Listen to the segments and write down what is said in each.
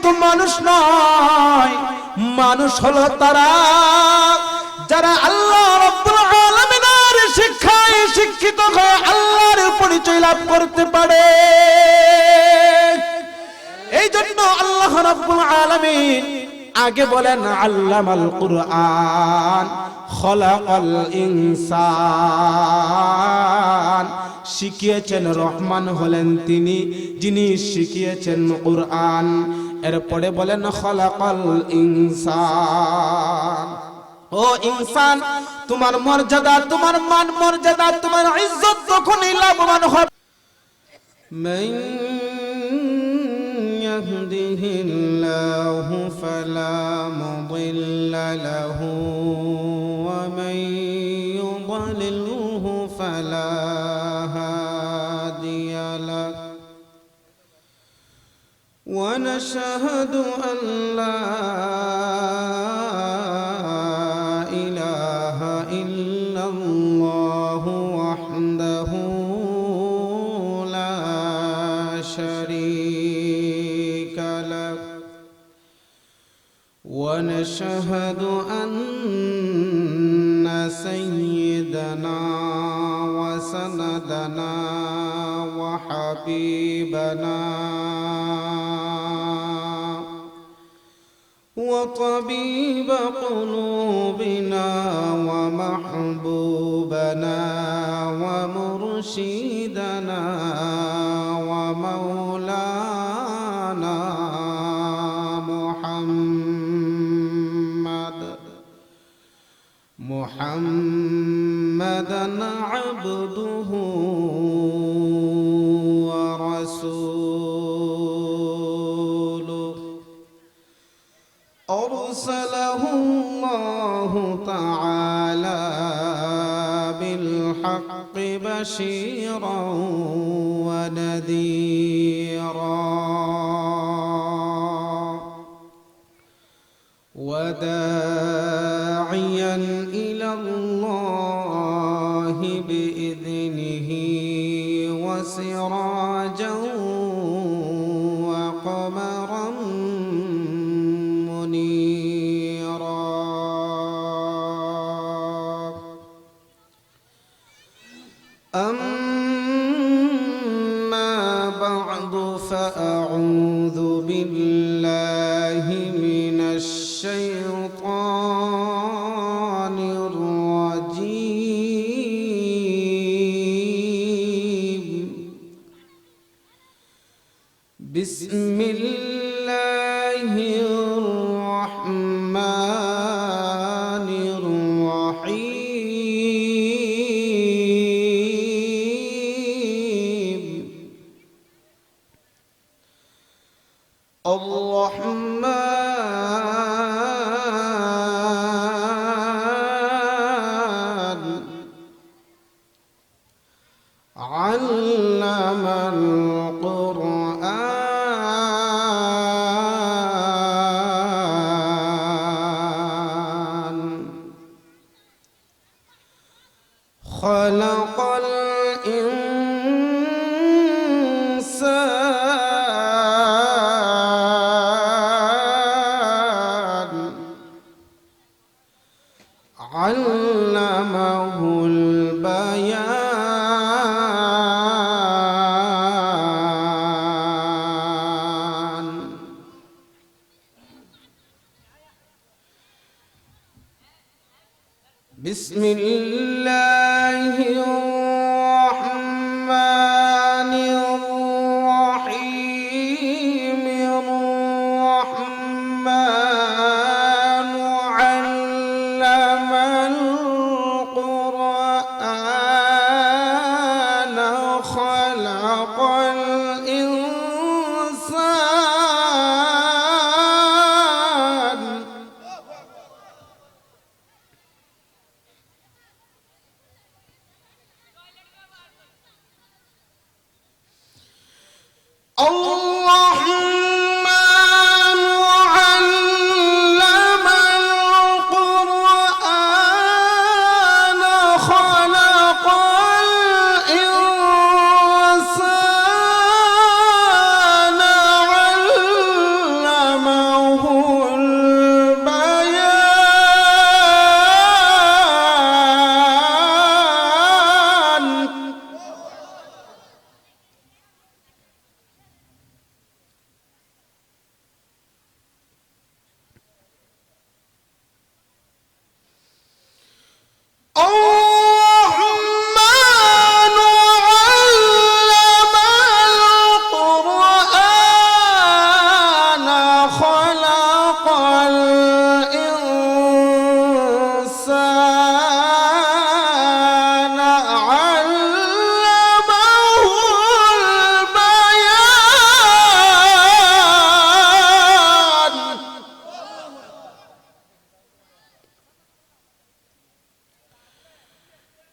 কিন্তু মানুষ নয়, মানুষ হলো তারা যারা আল্লাহ রাব্বুল আলামিনের শিক্ষায় শিক্ষিত হয়ে আল্লাহর পরিচয় লাভ করতে পারে। এই জন্য আল্লাহ রাব্বুল আলামিন আগে বলেন আল্লামাল কুরআন খলাকাল ইনসান, শিখিয়েছেন রহমান হলেন তিনি যিনি শিখিয়েছেন কুরআন। এরপরে বলেন খলাকাল ইনসান, ও ইনসান তোমার মর্যাদা, তোমার মান মর্যাদা, তোমার ইজ্জত তখনই লাভবান হবে মান ইয়াহদিহিল্লাহু ফালা মুদিল্লা লাহু ওয়া মান ইউদ্লিলহু ফালা হাদিয়া লাহু ওয়া নাশহাদু আন লা ونشهد أن سيدنا وسندنا وحبيبنا وطبيب قلوبنا ومحبوبنا ومرشدنا ومولانا محمدا عبده ورسوله أرسله الله تعالى بالحق بشيرا ونذيرا وداعيا إلى الله بإذنه وسراجا وقمرا منيرا. أما بعد فأعوذ بالله من الشيطان الرجيم. بسم الله الرحمن الرحيم. الرحمن علم القرآن خلق الإنسان علمه البيان. بسم الله الرحمن الرحيم. الرحمن علم القرآن خلق الإنسان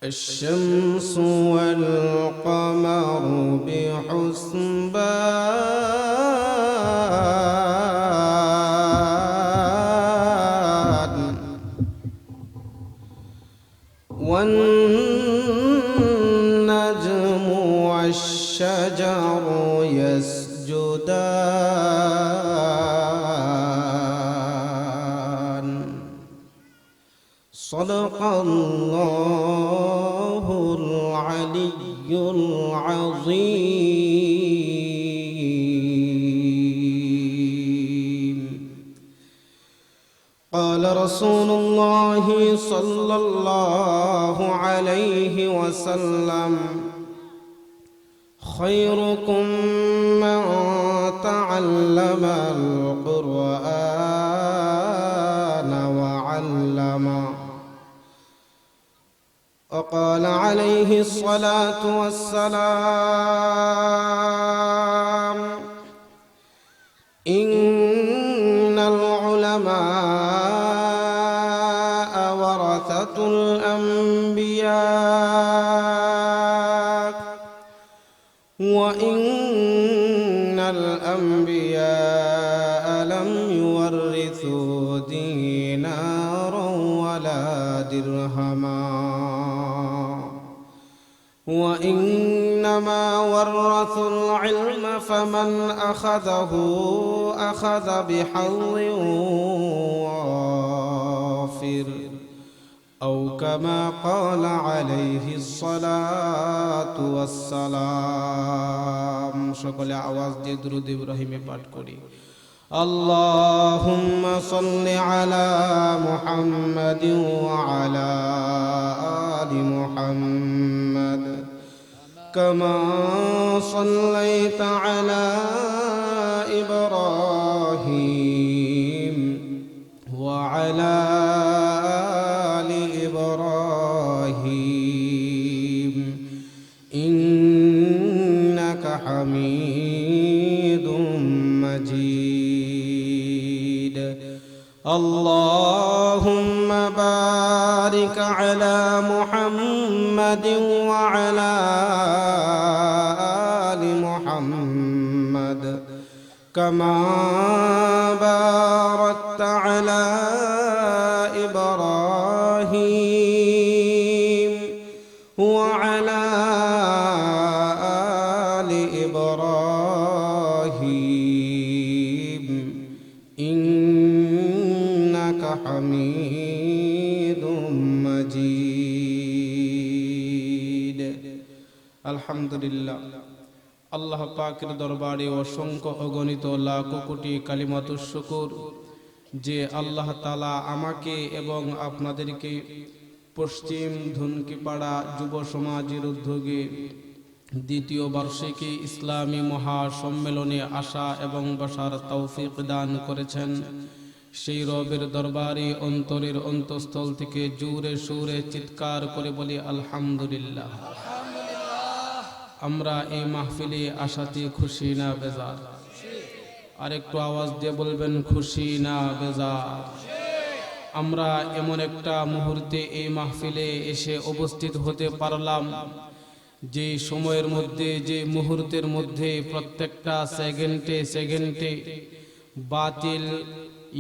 الشمس والقمر بحسبان والنجم والشجر يسجدان صدق الله العلي العظيم قال رسول الله صلى الله عليه وسلم خيركم من تعلم القرآن وعلمه وقال عليه الصلاة والسلام إن العلماء ورثة الأنبياء وإن الأنبياء لم يورثوا دينارا ولا درهما وإنما ورثوا العلم فمن أخذه أخذ بحظ وافر أو كما قال عليه الصلاة والسلام সকলে আওয়াজ দিয়ে দুরূদ ইব্রাহিমে পাঠ করি اللهم صل على محمد وعلى آل محمد كما صليت على إبراهيم وعلى آل إبراهيم إنك حميد مجيد اللهم بارك على محمد وعلى آل محمد كما باركت على إبراهيم وعلى آل إبراهيم إنك حميد مجيد الحمد لله আল্লাহ পাকের দরবারে অসংখ্য অগণিত লাখ কোটি কালিমাতুশ শুকর যে আল্লাহ তাআলা আমাকে এবং আপনাদেরকে পশ্চিম ধুনকিপাড়া যুব সমাজের উদ্যোগে দ্বিতীয় বার্ষিকী ইসলামী মহাসম্মেলনে আসা এবং বসার তৌফিক দান করেছেন সেই রবের দরবারে অন্তরের অন্তঃস্থল থেকে জোরে সুরে চিৎকার করে বলি আলহামদুলিল্লাহ। আমরা এই মাহফিলে আসাতে খুশি না বেজার? আরেকটু আওয়াজ দিয়ে বলবেন খুশি না বেজার? আমরা এমন একটা মুহূর্তে এই মাহফিলে এসে উপস্থিত হতে পারলাম যে সময়ের মধ্যে, যে মুহূর্তের মধ্যে প্রত্যেকটা সেকেন্ডে সেকেন্ডে বাতিল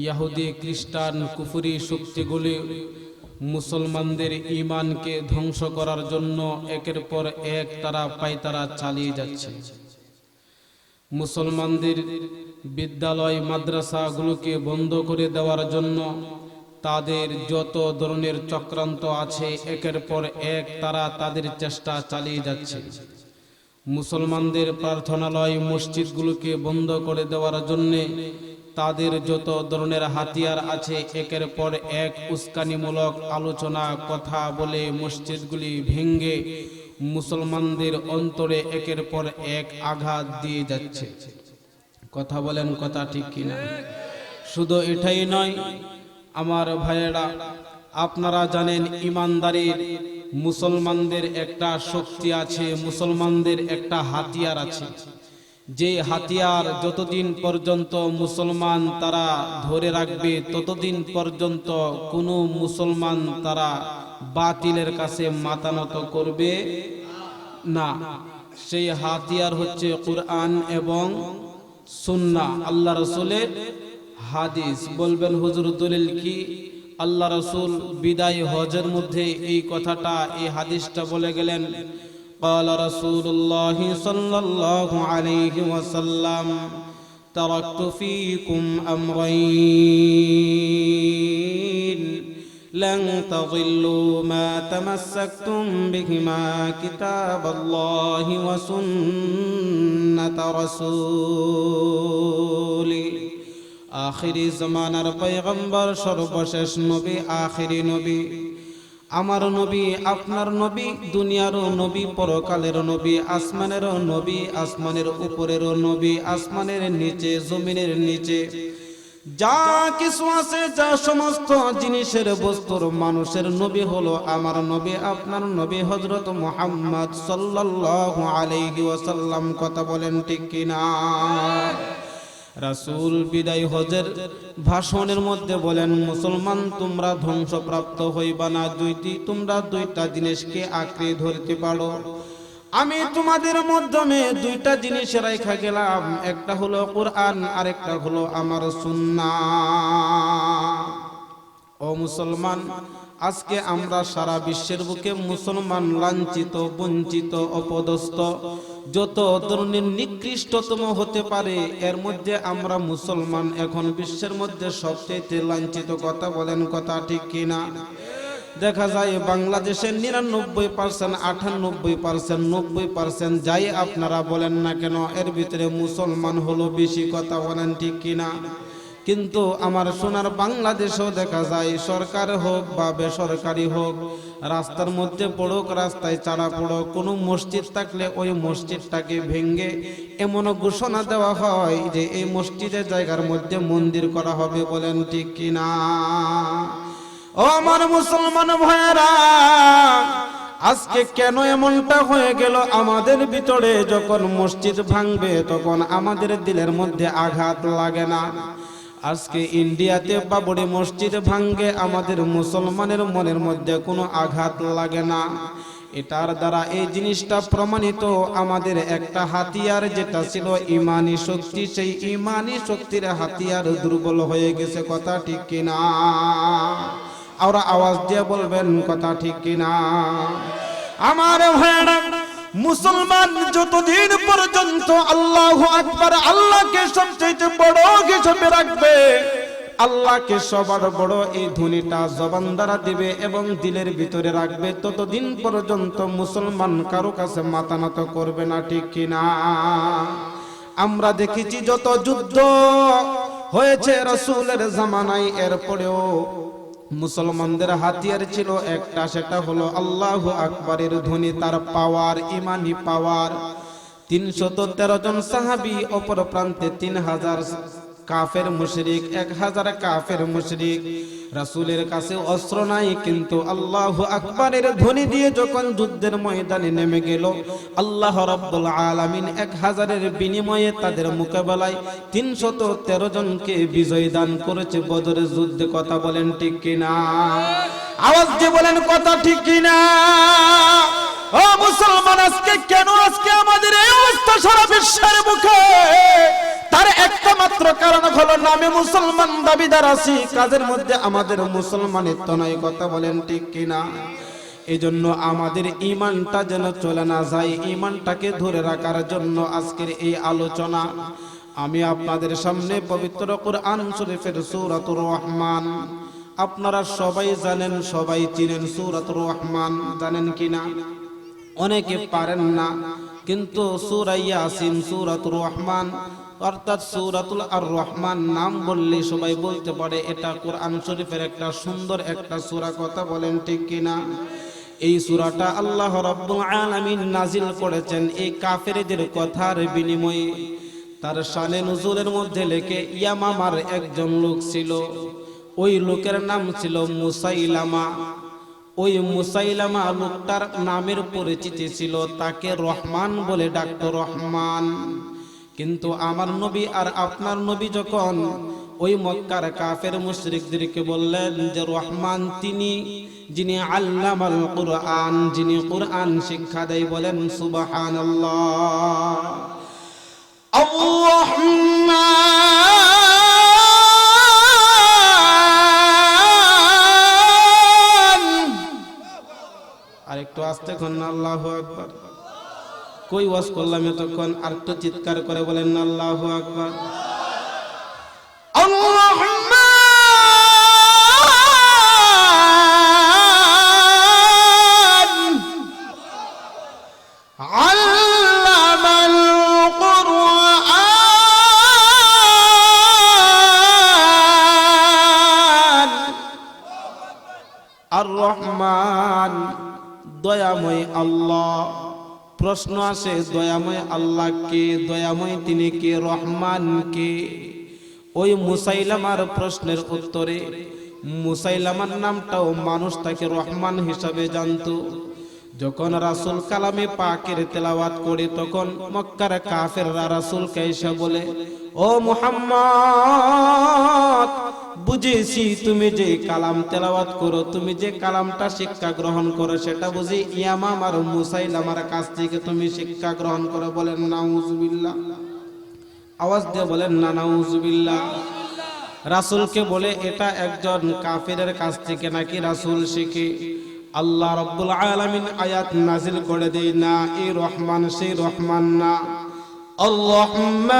ইহুদি খ্রিস্টান কুফরি শক্তিগুলি মুসলমানদের ঈমানকে ধ্বংস করার জন্য একের পর এক তারা পায়তারা চালিয়ে যাচ্ছে। মুসলমানদের বিদ্যালয় মাদ্রাসাগুলোকে বন্ধ করে দেওয়ার জন্য তাদের যত ধরনের চক্রান্ত আছে একের পর এক তারা তাদের চেষ্টা চালিয়ে যাচ্ছে। মুসলমানদের প্রার্থনালয় মসজিদগুলোকে বন্ধ করে দেওয়ার জন্য তাদের যত ধরনের হাতিয়ার আছে একের পর এক উস্কানিমূলক আলোচনা কথা বলে মসজিদগুলি ভেঙে মুসলমানদের অন্তরে একের পর এক আঘাত দিয়ে যাচ্ছে। কথা বলেন, কথা ঠিক কিনা? শুধু এটাই নয় আমার ভাইয়েরা, আপনারা জানেন ইমানদারির মুসলমানদের একটা শক্তি আছে, মুসলমানদের একটা হাতিয়ার আছে। যে হাতিয়ার যতদিন পর্যন্ত মুসলমান তারা ধরে রাখবে ততদিন পর্যন্ত কোনো মুসলমান তারা বাতিলের কাছে মাথা নত করবে না। সেই হাতিয়ার হচ্ছে কুরআন এবং সুন্নাহ, আল্লাহ রাসূলের হাদিস। বলবেন হুজুর দলিল কি? আল্লাহ রাসূল বিদায় হজের মধ্যে এই কথাটা, এই হাদিসটা বলে গেলেন, قال رسول الله صلى الله عليه وسلم تركت فيكم أمرين لن تضلوا ما تمسكتم بهما كتاب الله وسنة رسوله। আখিরি জামানার পয়গম্বর, সর্বশেষ নবী, আখিরি নবী, আমার নবী, আপনার নবী, দুনিয়ারও নবী, পরকালের নবী, আসমানেরও নবী, আসমানের উপরেরও নবী, আসমানের নিচে, জমিনের নিচে যা কিছু আছে, যা সমস্ত জিনিসের বস্তুর মানুষের নবী হলো আমার নবী, আপনার নবী হযরত মুহাম্মদ সাল্লাল্লাহু আলাইহি ওয়াসাল্লাম। কথা বলেন ঠিক কিনা? রাসূল বিদায় হজের ভাষণের মধ্যে বলেন, মুসলমান তোমরা ধ্বংসপ্রাপ্ত হইবা না তোমরা দুইটা জিনিসকে আঁকড়ে ধরতে পারো। আমি তোমাদের মাধ্যমে দুইটা জিনিস রাখা গেলাম, একটা হলো কুরআন আর একটা হলো আমার সুন্নাহ। ও মুসলমান, আজকে আমরা সারা বিশ্বের বুকে মুসলমান লাঞ্ছিত, বঞ্চিত, অপদস্থ, যত ধরনের নিকৃষ্টতম হতে পারে, এর মধ্যে আমরা মুসলমান এখন বিশ্বের মধ্যে সবচেয়ে লাঞ্ছিত। কথা বলেন, কথা ঠিক কিনা? দেখা যায় বাংলাদেশের 99%, 98%, 90% যাই আপনারা বলেন না কেন, এর ভিতরে মুসলমান হলো বেশি। কথা বলেন ঠিক কিনা? কিন্তু আমার সোনার বাংলাদেশেও দেখা যায়, সরকার হোক বা বেসরকারি হোক, রাস্তার মধ্যে পড়ুক, রাস্তায় চারা পড়ুক, কোনো মসজিদ থাকলে ওই মসজিদটাকে ভেঙে এমন ঘোষণা দেওয়া হয় যে এই মসজিদের জায়গার মধ্যে মন্দির করা হবে। বলেন ঠিক কিনা? ও আমার মুসলমান ভাইয়েরা, আজকে কেন এমনটা হয়ে গেল? আমাদের ভিতরে যখন মসজিদ ভাঙবে তখন আমাদের দিলের মধ্যে আঘাত লাগে না। আজকে ইন্ডিয়াতে বাবরি মসজিদ ভাঙে, আমাদের মুসলমানের মনের মধ্যে কোনো আঘাত লাগে না। এটার দ্বারা এই জিনিসটা প্রমাণিত, আমাদের একটা হাতিয়ার যেটা ছিল ঈমানি শক্তি, সেই ঈমানি শক্তির হাতিয়ার দুর্বল হয়ে গেছে। কথা ঠিক কিনা? আর আওয়াজ দিয়ে বলবেন, কথা ঠিক কিনা? আমার ভাইরা, মুসলমান যতদিন পর্যন্ত আল্লাহু আকবার, আল্লাহকে সবচেয়ে বড় হিসেবে রাখবে, আল্লাহকে সবার বড় এই ধ্বনিটা জবান দ্বারা দিবে এবং দিলের ভিতরে রাখবে, ততদিন পর্যন্ত মুসলমান কারো কাছে মাথা নত করবে না। ঠিক কিনা? আমরা দেখেছি যত যুদ্ধ হয়েছে রাসূলের জামানায়, এরপরেও মুসলমানদের হাতিয়ার ছিল একটা, সেটা হলো আল্লাহু আকবারের ধ্বনি, তার পাওয়ার, ইমানি পাওয়ার। 313 জন সাহাবী, অপর প্রান্তে 3000 কাফের মুশরিক, 1000 কাফের মুশরিক। রাসূলের কাছে অস্ত্র নাই, কিন্তু আল্লাহু আকবারের ধ্বনি দিয়ে যখন যুদ্ধের ময়দানে নেমে গেল, আল্লাহ রাব্বুল আলামিন 1000-এর বিনিময়ে তাদের মোকাবেলায় 313 জনকে বিজয় দান করেছে বদরের যুদ্ধে। কথা বলেন ঠিক কিনা? আওয়াজ দিয়ে বলেন, কথা ঠিক কিনা? ও মুসলমান, আজকে কেন আমাদের এই অবস্থা সারা বিশ্বের মুখে? তার একটা মাত্র কারণ হলো নামে মুসলমান দাবিদার আছি, কাজের মধ্যে আমাদের মুসলমানিত্ব নাই। কথা বলেন ঠিক কিনা? এজন্য আমাদের ঈমানটা যেন চলে না যায়, ঈমানটাকে ধরে রাখার জন্য আজকের এই আলোচনা। আমি আপনাদের সামনে পবিত্র কুরআন শরীফের সূরাতুর রহমান, আপনারা সবাই জানেন, সবাই চিনেন সূরাতুর রহমান, জানেন কিনা? অনেকে পারেন না, কিন্তু সূরা ইয়াসিন, সূরাতুর রহমান অর্থাৎ সূরাতুল আর রহমান নাম বললে সবাই বলতে পারে এটা কোরআন শরীফের একটা সুন্দর একটা সূরা। কথা বলেন ঠিক কিনা? এই সূরাটা আল্লাহ রাব্বুল আলামিন নাজিল করেছেন এই কাফেরদের কথার বিনিময়ে। তার শানে নুজুলের মধ্যে লেখে, ইয়ামামার একজন লোক ছিল, ওই লোকের নাম ছিল মুসাইলামা। ওই মুসাইলামা লোকটার নামের পরিচিতি ছিল, তাকে রহমান বলে ডাকতো, রহমান। কিন্তু আমার নবী আর আপনার নবী যখন ওই মক্কার কাফের মুশরিকদেরকে বললেন যে রহমান তিনি যিনি আল্লামাল কুরআন, যিনি কুরআন শিক্ষা দেয়। বলেন সুবহানাল্লাহ। আরেকটু আস্তে করেন আল্লাহু আকবার। কই ওয়াজ করলাম এতক্ষণ, আরেকটু চিৎকার করে বলেন আল্লাহু আকবার। আর রহমান দয়াময় আল্লাহ। প্রশ্ন আসে দয়াময় আল্লাহ কে? দয়াময় তিনি কে? রহমান কে? ওই মুসাইলামার প্রশ্নের উত্তরে, মুসাইলামার নামটাও মানুষ তাকে রহমান হিসাবে জানতো। যখন রাসূল কালামে পাকের তেলাওয়াত করে তখন মক্কার কাফেররা রাসূলকে এসে বলে, ও মুহাম্মদ, বুঝেছি তুমি যে কালাম তেলাওয়াত করো, তুমি যে কালামটা শিক্ষা গ্রহণ করো, সেটা বুঝি ইয়ামাম আর মুসাইলামার কাছ থেকে তুমি শিক্ষা গ্রহণ করো। বলেন নাউজুবিল্লাহ। আওয়াজ দিয়ে বলেন না নাউজুবিল্লাহ। রাসূলকে বলে এটা একজন কাফেরের কাছ থেকে নাকি রাসূল শিখে? আল্লাহ রাব্বুল আলামিন আয়াত নাজিল করে দেয়, না এই রহমান সেই রহমান না। আর রহমান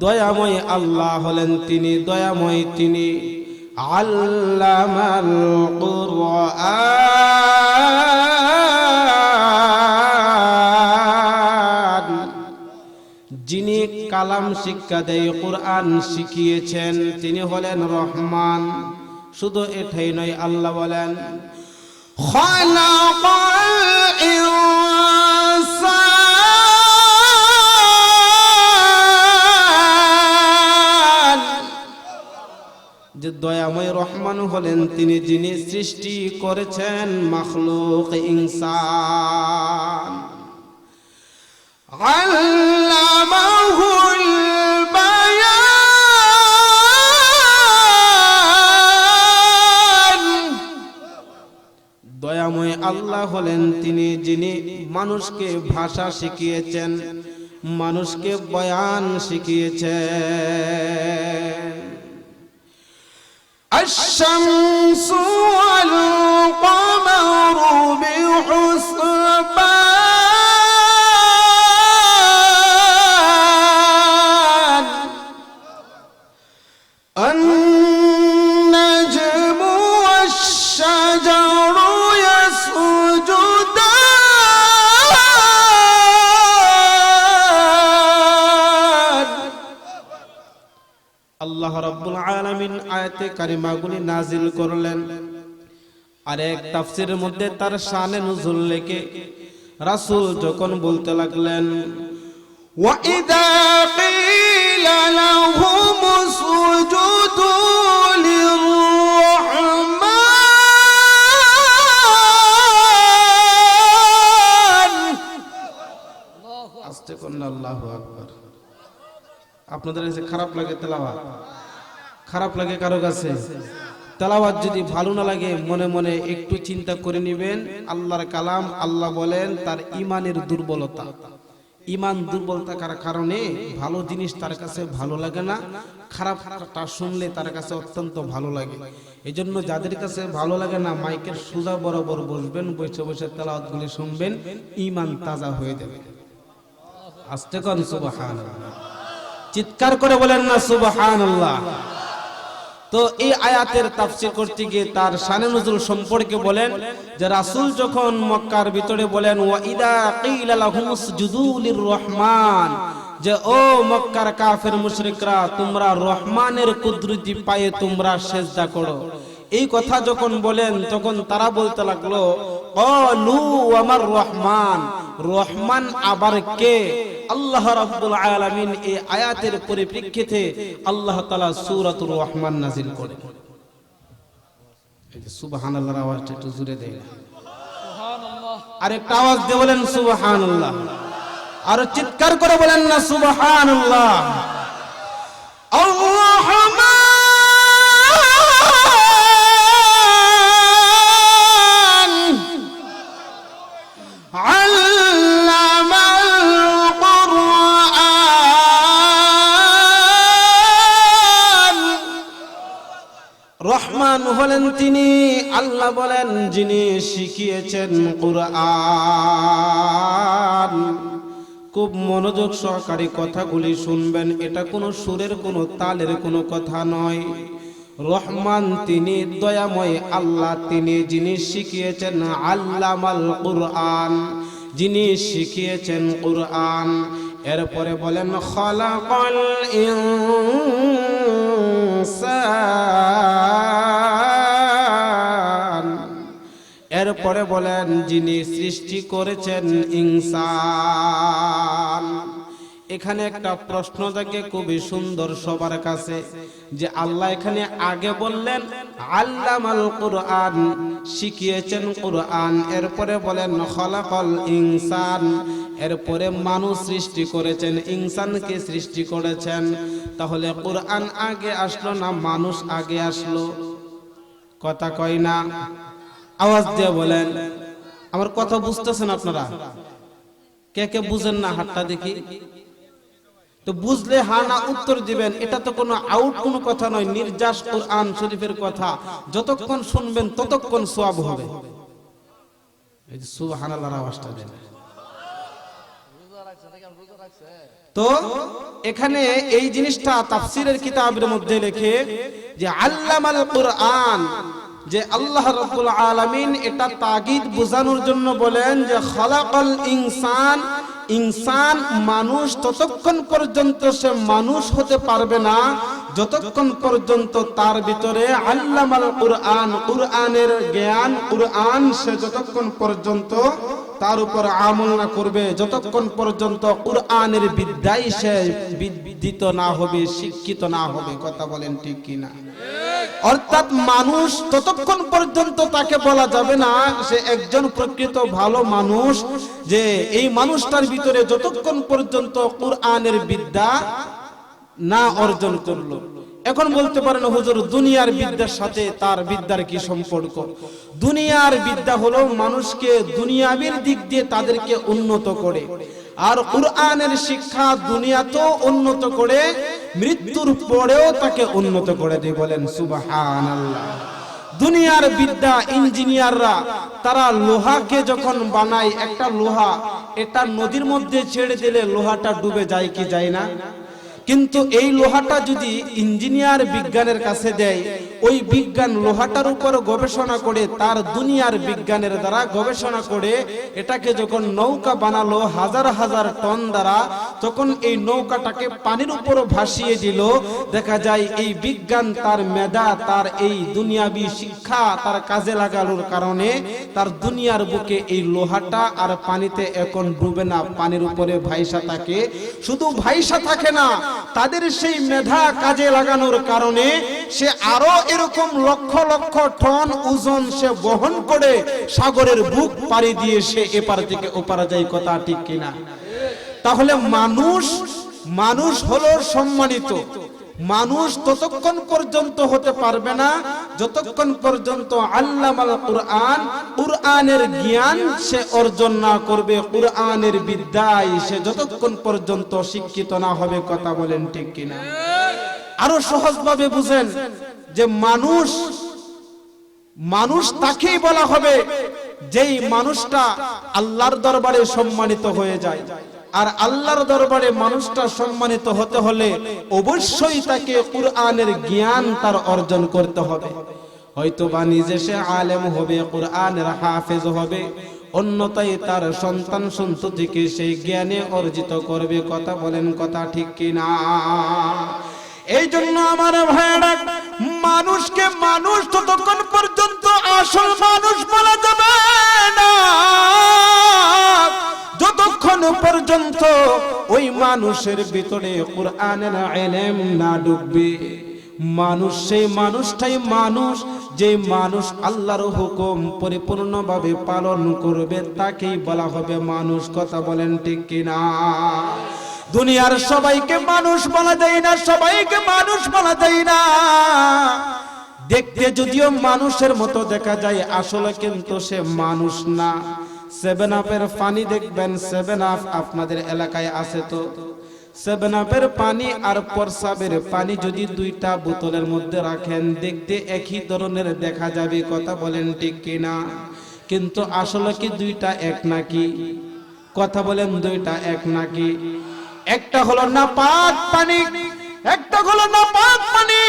দয়াময় আল্লাহ হলেন তিনি, দয়াময় তিনি। আল্লামাল কুরআন, যিনি কালাম শিক্ষা দেয়, কুরআন শিখিয়েছেন, তিনি হলেন রহমান। শুধু এটাই নয়, আল্লাহ বলেন খালাকাল ইনসান, যে দয়াময় রহমান হলেন তিনি যিনি সৃষ্টি করেছেন মাখলুক ইনসান। আল্লামাহুল বায়ান, দয়াময় আল্লাহ হলেন তিনি যিনি মানুষকে ভাষা শিখিয়েছেন, মানুষকে বয়ান শিখিয়েছেন। আশ-শামসু ওয়াল কমারু বিহুসবান, আন-নাজমু ওয়াশ-শাজারু ইয়াসজুদান। আল্লাহ রাব্বুল আলামিন আয়াতে কারিমাগুলি নাজিল করলেন। আর এক তাফসীরের মধ্যে তার শানে নুজুল লেখে রাসূল যখন বলতে লাগলেন, ওয়া ইযা কিলা লাহুমুসজুদু লিররহমান, আস্তে করুন আল্লাহু আকবার। আপনাদের কাছে খারাপ লাগে তেলাওয়াত? খারাপ লাগে কারো কাছে? তেলাওয়াত যদি ভালো না লাগে মনে মনে একটু চিন্তা করে নেবেন, আল্লাহর কালাম, আল্লাহ বলেন তার ইমানের দুর্বলতা। ইমান দুর্বল থাকার কারণে ভালো জিনিস তার কাছে ভালো লাগে না, খারাপটা শুনলে তার কাছে অত্যন্ত ভালো লাগে। এজন্য যাদের কাছে ভালো লাগে না মাইকের সোজা বরাবর বসবেন, বসে বসে তেলাওয়াতগুলি শুনবেন, ইমান তাজা হয়ে যাবে। আস্তে কোন সুবহানাল্লাহ, চিৎকার করে বলেন না সুবহানাল্লাহ। তো এই আয়াতের তাফসীর করতে গিয়ে তার শানে নুজুল সম্পর্কে বলেন যে রাসূল যখন মক্কার ভিতরে বলেন ওয়া ইদা কিলা লাহুমুসজুদু লিররহমান, যে ও মক্কার কাফের মুশরিকরা তোমরা রহমানের কুদরতি পায়ে তোমরা সিজদা করো, এই কথা যখন বলেন তখন তারা বলতে লাগলো ক্বালু ওয়ামার রহমান, রহমান আবার কে? আল্লাহ রাব্বুল আলামিন এই আয়াতের পরিপ্রেক্ষিতে আল্লাহ তাআলা সূরাতুর রহমান নাযিল করেন। এই যে সুবহানাল্লাহর আওয়াজটা একটু জোরে দেয় না? সুবহানাল্লাহ। আর একটা আওয়াজ দিয়ে বলেন সুবহানাল্লাহ, আর চিৎকার করে বলেন না সুবহানাল্লাহ। রহমান হলেন তিনি, আল্লাহ বলেন যিনি শিখিয়েছেন কুরআন। খুব মনোযোগ সহকারে কথাগুলি শুনবেন, এটা কোনো সুরের কোনো তালের কোনো কথা নয়। রহমান তিনি, দয়াময় আল্লাহ তিনি, যিনি শিখিয়েছেন আল্লামাল কুরআন, যিনি শিখিয়েছেন কুরআন। এরপরে বলেন খালাকাল ইনসান, এরপরে বলেন যিনি সৃষ্টি করেছেন ইনসান। এখানে একটা প্রশ্ন থাকে খুবই সুন্দর সবার কাছে, যে আল্লাহ এখানে আগে বললেন আল্লামাল কুরআন, শিখিয়েছেন কুরআন, এরপরে বলেন খালাকাল ইনসান, এরপরে মানুষ সৃষ্টি করেছেন, ইনসানকে সৃষ্টি করেছেন। তাহলে কুরআন আগে আসলো না মানুষ আগে আসলো? কথা কয় না, আওয়াজ দিয়ে বলেন। আমার কথা বুঝতেছেন আপনারা? কে কে বুঝেন না হাতটা দেখি। তো বুঝলে হ্যাঁ না উত্তর দিবেন। এটা তো কোনো আউট কোনো কথা নয়, নির্যাস কুরআন শরীফের কথা। যতক্ষণ শুনবেন ততক্ষণ সওয়াব হবে। এই যে সুবহানাল্লাহর আওয়াজটা দেন। তো এখানে এই জিনিসটা তাফসীরের কিতাবের মধ্যে লেখে যে আল্লামাল কুরআন, যে আল্লাহ রাব্বুল আলামিন এটা তাগিদ বোঝানোর জন্য বলেন যে খালাকাল ইনসান, ইনসান মানুষ ততক্ষণ পর্যন্ত সে মানুষ হতে পারবে না যতক্ষণ পর্যন্ত তার ভিতরে আল্লামাল কুরআন, কুরআনের জ্ঞান, কুরআন সে যতক্ষণ পর্যন্ত তার উপর আমল না করবে, যতক্ষণ পর্যন্ত কুরআনের বিদ্যায় সে বিদ্যিত না হবে, শিক্ষিত না হবে। কথা বলেন ঠিক কিনা? অর্থাৎ মানুষ ততক্ষণ পর্যন্ত তাকে বলা যাবে না সে একজন প্রকৃত ভালো মানুষ, যে এই মানুষটার ভিতরে যতক্ষণ পর্যন্ত কুরআনের বিদ্যা না অর্জন করলো। এখন বলতে পারেন হুজুর দুনিয়ার বিদ্যার সাথে তার বিদ্যার কি সম্পর্ক? দুনিয়ার বিদ্যা হলো মানুষকে দুনিয়াবির দিক দিয়ে তাদেরকে উন্নত করে, আর কুরআনের শিক্ষা দুনিয়াতেও উন্নত করে, মৃত্যুর পরেও তাকে উন্নত করে দেয়। বলেন সুবহানাল্লাহ। দুনিয়ার বিদ্যা, ইঞ্জিনিয়াররা তারা লোহাকে যখন বানায়, একটা লোহা এটা নদীর মধ্যে ছেড়ে দিলে লোহাটা ডুবে যায় কি যায় না? কিন্তু এই লোহাটা যদি ইঞ্জিনিয়ার বিজ্ঞানের কাছে দেয়, ওই বিজ্ঞান লোহাটার উপর গবেষণা করে, তার দুনিয়ার বিজ্ঞানের দ্বারা গবেষণা করে এটাকে যখন নৌকা বানালো হাজার হাজার টন দ্বারা, তখন এই নৌকাটাকে পানির উপর ভাসিয়ে দিল। দেখা যায় এই বিজ্ঞান তার মেধা, তার এই দুনিয়াবি শিক্ষা তার কাজে লাগানোর কারণে তার দুনিয়ার বুকে এই লোহাটা আর পানিতে এখন ডুবে না, পানির উপরে ভাইসা থাকে। শুধু ভাইসা থাকে না, তাদের সেই মেধা কাজে লাগানোর কারণে সে আরো এরকম লক্ষ লক্ষ টন ওজন সে বহন করে সাগরের বুক পাড়ি দিয়ে সে এপার থেকে ওপার যায়। কথা ঠিক কিনা? তাহলে মানুষ হলো সম্মানিত। মানুষ ততক্ষণ পর্যন্ত হতে পারবে না যতক্ষণ পর্যন্ত আল্লামাল কুরআন, কুরআনের জ্ঞান সে অর্জন না করবে, কুরআনের বিদ্যায় সে যতক্ষণ পর্যন্ত শিক্ষিত না হবে। কথা বলেন ঠিক কিনা? আরো সহজভাবে বুঝেন যে মানুষ তাকেই বলা হবে যেই মানুষটা আল্লাহর দরবারে সম্মানিত হয়ে যায়। আর আল্লাহর দরবারে মানুষটা সম্মানিত হতে হলে অবশ্যই তাকে কুরআনের জ্ঞান তার অর্জন করতে হবে। হয়তো বা নিজে সে আলেম হবে, কুরআনের হাফেজ হবে, অন্যথায় তার সন্তান সন্ততিকে সেই জ্ঞানে অর্জিত করবে। কথা বলেন কথা ঠিক কিনা? এই জন্য আমার ভাইরা, মানুষকে মানুষ ততক্ষণ পর্যন্ত আসল মানুষ বলা যাবে না যতক্ষণ পর্যন্ত ওই মানুষের ভিতরে কুরআনের ইলম না ঢুকবে। মানুষ সেই মানুষটাই মানুষ যে মানুষ আল্লাহর হুকুম পরিপূর্ণভাবে পালন করবে তাকেই বলা হবে মানুষ। কথা বলেন ঠিক কিনা? দুনিয়ার সবাইকে মানুষ বলা যায় না, সবাইকে মানুষ বলা যায় না। দেখতে যদিও মানুষের মতো দেখা যায়, আসলে কিন্তু সে মানুষ না। 7 আপের পানি দেখবেন, 7 আপ আপনাদের এলাকায় আছে তো? 7 আপের পানি আর প্রসাবের পানি যদি দুইটা বোতলের মধ্যে রাখেন, দেখতে একই ধরনের দেখা যাবে। কথা বলেন ঠিক কিনা? কিন্তু আসলে কি দুইটা এক নাকি? কথা বলেন, দুইটা এক নাকি? একটা হলো নাপাক পানি, একটা হলো নাপাক পানি,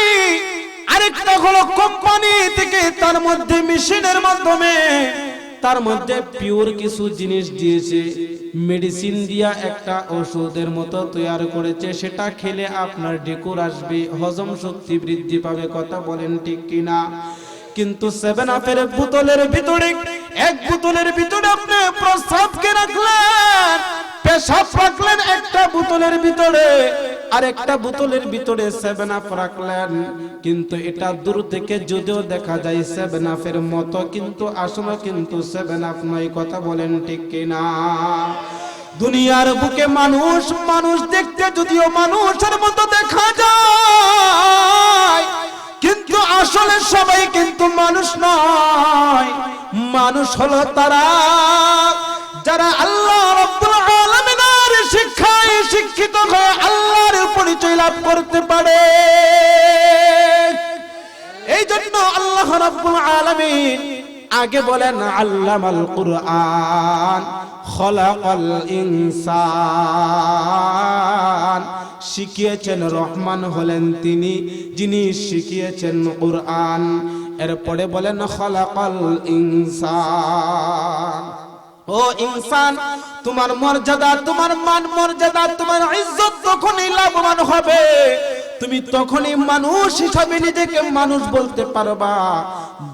আরেকটা হলো কোম্পানি থেকে তার মধ্যে মেশিনের মাধ্যমে তার মধ্যে পিওর কিছু জিনিস দিয়েছে, মেডিসিন দিয়া একটা ওষুধের মতো তৈরি করেছে। সেটা খেলে আপনার ডেকুর আসবে, হজম শক্তি বৃদ্ধি পাবে। কথা বলেন ঠিক কিনা? কিন্তু 7 আপের বোতলের ভিতরে, এক বোতলের ভিতরে আপনি প্রস্রাবকে রাখলেন, পেশাব রাখলেন একটা বোতলের ভিতরে, আর একটা বোতলের ভিতরে 7 আপ রাখলেন। কিন্তু এটা দূর থেকে যদিও দেখা যায় 7 আপের মতো, কিন্তু আসলে কিন্তু 7 আপ নয়। কথা বলেন ঠিক কিনা? দুনিয়ার বুকে মানুষ, মানুষ দেখতে যদিও মানুষের মতো দেখা যায়, কিন্তু আসলে সবাই কিন্তু মানুষ নয়। মানুষ হলো তারা যারা আল্লাহ রাব্বুল আলামিনের শিক্ষায় শিক্ষিত হয়ে আল্লাহর পরিচয় লাভ করতে পারে। এই জন্য আল্লাহ রাব্বুল আলামিন আগে বলেন আল্লামাল কুরআন খলাকাল ইনসান। শিখিয়েছেন রহমান হলেন তিনি, যিনি শিখিয়েছেন কুরআন। এরপরে বলেন খলাকাল ইনসান। ও ইনসান, তোমার মর্যাদা, তোমার মান মর্যাদা, তোমার ইজ্জত তখনই লাভবান হবে, তুমি তখনই মানুষ হিসাবে নিজেকে মানুষ বলতে পারবা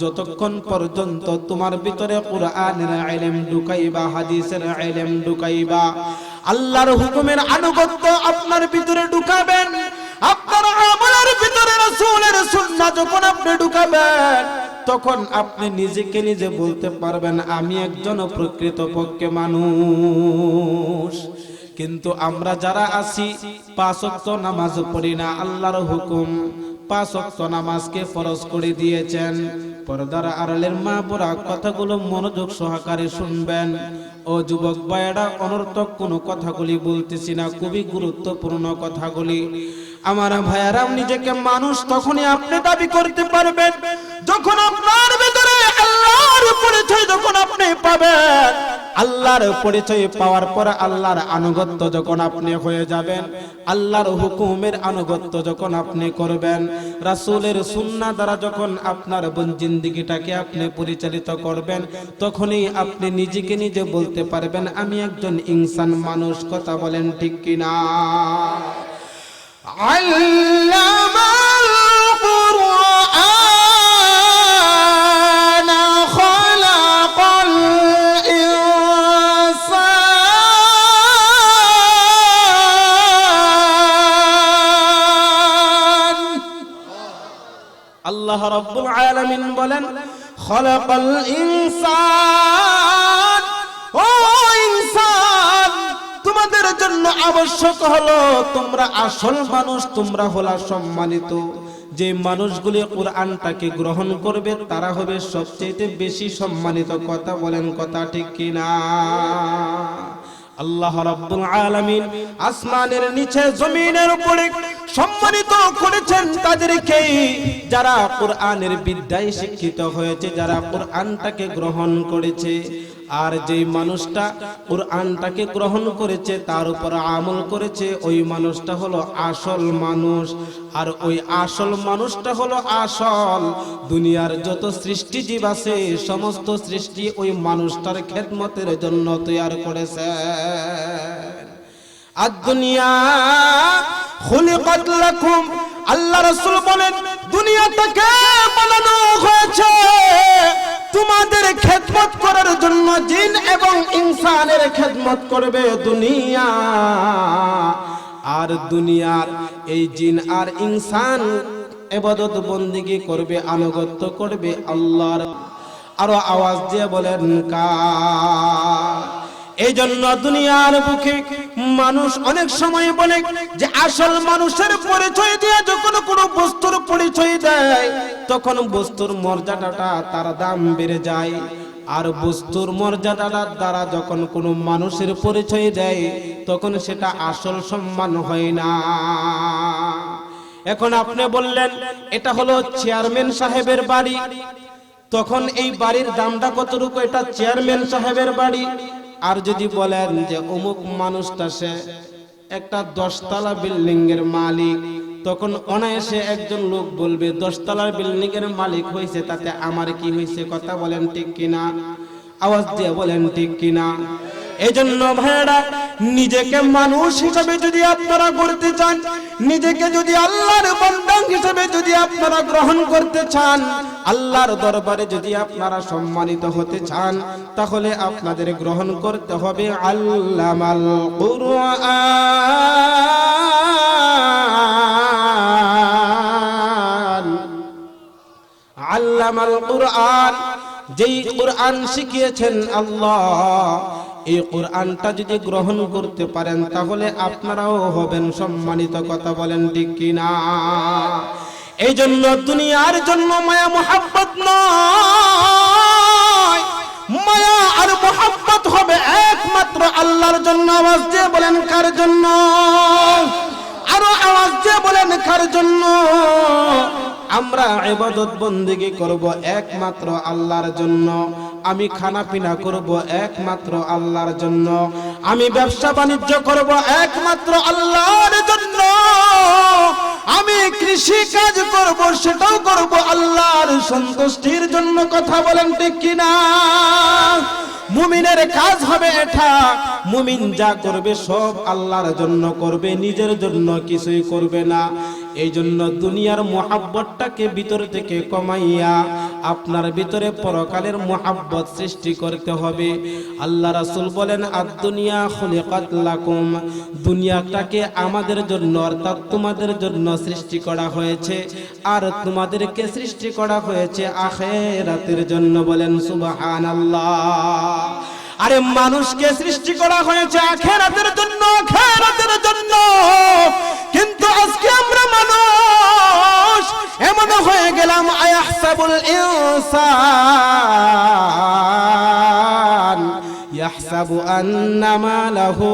যতক্ষণ পর্যন্ত তোমার ভিতরে কুরআনের ইলম ঢুকাইবা, হাদিসের ইলম ঢুকাইবা, আল্লাহর হুকুমের আনুগত্য আপনার ভিতরে ঢুকাবেন, আপনার আমলের ভিতরে রাসূলের সুন্নাহ যখন আপনি ঢুকাবেন, তখন আপনি নিজেকে নিজে বলতে পারবেন আমি একজন প্রকৃতপক্ষে মানুষ। কিন্তু আমরা যারা আছি 5 ওয়াক্ত নামাজ পড়ি না। আল্লাহর হুকুম 5 ওয়াক্ত নামাজকে ফরজ করে দিয়েছেন। পর্দার আড়ালের মা বোরা কথাগুলো মনোযোগ সহকারে শুনবেন। ও যুবক ভাইয়েরা, অনর্থক কোনো কথাগুলি বলতেছি না, খুবই গুরুত্বপূর্ণ কথাগুলি। আমার ভাইয়েরা, নিজেকে মানুষ তখনই আপনি দাবি করতে পারবেন যখন আপনার ভিতরে আল্লাহর পরিচয় যখন আপনি পাবেন। আল্লাহর পরিচয় পাওয়ার পর আল্লাহর আনুগত্য যখন আপনি হয়ে যাবেন, আল্লাহর হুকুমের আনুগত্য যখন আপনি করবেন, রাসূলের সুন্নাহ দ্বারা যখন আপনার জিন্দেগিটাকে আপনি পরিচালিত করবেন, তখনই আপনি নিজেকে নিজে বলতে পারবেন আমি একজন ইনসান, মানুষ। কথা বলেন ঠিক কিনা? আল্লামাল কুরআন খলাকাল ইনসান। আল্লাহ রাব্বুল আলামিন বলেন খলাকাল ইনসান। ও ইনসান, তোমাদের জন্য আবশ্যক হলো তোমরা আসল মানুষ, তোমরা হলো সম্মানিত। যে মানুষগুলি কুরআনটাকে গ্রহণ করবে তারা হবে সবচেয়ে বেশি সম্মানিত। কথা বলেন, কথা ঠিক কিনা? আল্লাহ রাব্বুল আলামিন আসমানের নিচে জমিনের উপরে সম্মানিত করেছেন তাদেরকে যারা কুরআনের বিদ্যায় শিক্ষিত হয়েছে, যারা কুরআনটাকে গ্রহণ করেছে। আর যেই মানুষটা কুরআনটাকে গ্রহণ করেছে তার উপর আমল করেছে, ওই মানুষটা হলো আসল মানুষ। আর ওই আসল মানুষটা হলো আসল। দুনিয়ার যত সৃষ্টি জীব আছে সমস্ত সৃষ্টি ওই মানুষটার খেদমতের জন্য তৈরি করেছে। আদ-দুনিয়া খুলিকাত লাকুম, আল্লাহ রাসূল বলেন দুনিয়াটাকে বানানো হয়েছে তোমাদের খেদমত করার জন্য। জিন এবং ইনসানের খেদমত করবে দুনিয়া। আর দুনিয়ার এই জিন আর ইনসান ইবাদত বন্দেগী করবে, আনুগত্য করবে আল্লাহর। আরো আওয়াজ দিয়ে বলেন কার? এই জন্য দুনিয়ার বুকে মানুষ অনেক সময় বলে যে আসল মানুষের পরিচয় দিয়ে যখন কোনো বস্তুর পরিচয় দেয় তখন বস্তুর মর্যাদাটা তার দাম বেড়ে যায়, আর বস্তুর মর্যাদার দ্বারা যখন কোনো মানুষের পরিচয় দেয় তখন সেটা আসল সম্মান হয় না। এখন আপনি বললেন এটা হলো চেয়ারম্যান সাহেবের বাড়ি, তখন এই বাড়ির দামটা কতটুকু? এটা চেয়ারম্যান সাহেবের বাড়ি। আর যদি বলেন যে অমুক মানুষটা সে একটা 10 তলা বিল্ডিং এর মালিক, তখন অনায়াসে একজন লোক বলবে 10 তলার বিল্ডিং এর মালিক হয়েছে তাতে আমার কি হয়েছে? কথা বলেন ঠিক কিনা? আওয়াজ দিয়ে বলেন ঠিক কিনা? এই জন্য ভাইরা, নিজেকে মানুষ হিসেবে যদি আপনারা করতে চান, নিজেকে যদি আল্লাহর বান্দা হিসেবে যদি আপনারা গ্রহণ করতে চান, আল্লাহর দরবারে যদি আপনারা সম্মানিত হতে চান, তাহলে আপনাদের গ্রহণ করতে হবে আল্লামাল কুরআন। আল্লামাল কুরআন, যেই কুরআন শিখিয়েছেন আল্লাহ, এই কোরআনটা যদি গ্রহণ করতে পারেন তাহলে আপনারাও হবেন সম্মানিত। কথা বলেন ঠিক কিনা? এই জন্য দুনিয়ার জন্য মায়া মোহাব্বত নয়, মায়া আর মোহাব্বত হবে একমাত্র আল্লাহর জন্য। আওয়াজ দিয়ে বলেন কার জন্য? আরো আওয়াজ দিয়ে বলেন কার জন্য? আমরা ইবাদত বন্দেগী করব একমাত্র আল্লাহর জন্য, আমি খানা পিনা করব একমাত্র আল্লাহর জন্য, আমি ব্যবসা বাণিজ্য করব একমাত্র আল্লাহর জন্য, আমি কৃষি কাজ করব সেটাও করব আল্লাহর সন্তুষ্টির জন্য। কথা বলেন ঠিক কিনা? মুমিনের কাজ হবে এটা, মুমিন যা করবে সব আল্লাহর জন্য করবে, নিজের জন্য কিছুই করবে না। এই জন্য দুনিয়ার মোহাব্বতটাকে ভিতর থেকে কমাইয়া আপনার ভিতরে পরকালের মোহাব্বত সৃষ্টি করতে হবে। আল্লাহ রাসূল বলেন আদ-দুনিয়া খুলিকাত লাকুম, দুনিয়াটাকে আমাদের জন্য অর্থাৎ তোমাদের জন্য সৃষ্টি করা হয়েছে, আর তোমাদেরকে সৃষ্টি করা হয়েছে আখিরাতের জন্য। বলেন সুবহানাল্লাহ। আরে মানুষকে সৃষ্টি করা হয়েছে আখিরাতের জন্য, আখিরাতের জন্য, কিন্তু আজকে আমরা মানুষ এমন হয়ে গেলাম, আয়াহসাবুল ইনসান ইয়াহসাবু আন্নামা লাহু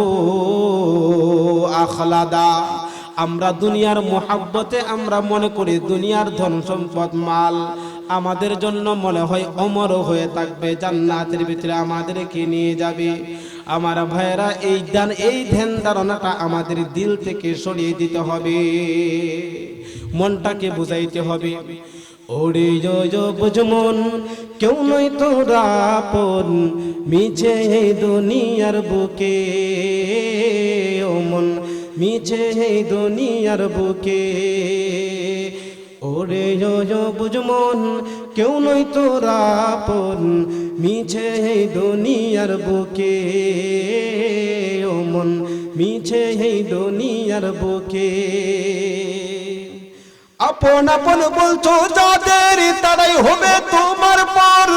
আখলাদা। আমরা দুনিয়ার মোহাব্বতে আমরা মনে করি দুনিয়ার ধন সম্পদ মাল আমাদের জন্য মনে হয় অমর হয়ে থাকবে, জান্নাতের ভিতরে আমাদেরকে নিয়ে যাবে। আমার ভাইরা, এই ধ্যান ধারণাটা আমাদের দিল থেকে সরিয়ে দিতে হবে, মনটাকে বুঝাইতে হবে। ওরে বুঝমন কেউ নয় তোরা আপন, মিছে এই দুনিয়ার বুকে, ও মন মিছে এই দুনিয়ার বুকে। ওরে বুঝমন কেউ নয় তোরা আপন, মিছে এই দুনিয়ার বুকে, ও মন মিছে এই দুনিয়ার বুকে। আপন আপন বলছো যাদের তারাই হবে তোমার পর,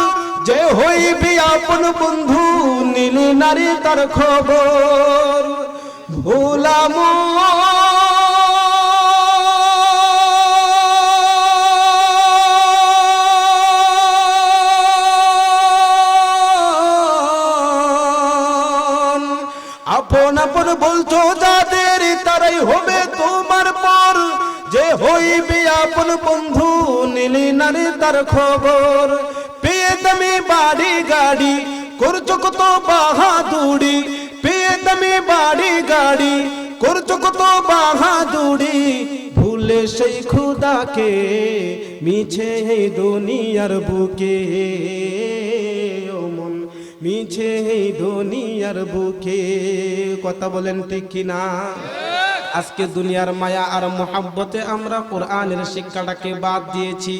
যে হইবি আপন বন্ধু নীল নারী তার খবর। ভোলাম আপন আপন বলছো যাদের তারাই হবে তোমার পর, যে হইবে আপন বন্ধু নীলি নারী তার খবর। পেয়ে দামি বাড়ি গাড়ি করছো কত বাহাদুরি, পেয়ে দামি বাড়ি গাড়ি করছো কত বাহাদুরি, ভুলে সেই খুদাকে মিছে এই দুনিয়ার বুকে, ও মন মিছে এই দুনিয়ার বুকে। কথা বলেন ঠিক কিনা? আজকে দুনিয়ার মায়া আর মোহাব্বতে আমরা কোরআনের শিক্ষাটাকে বাদ দিয়েছি।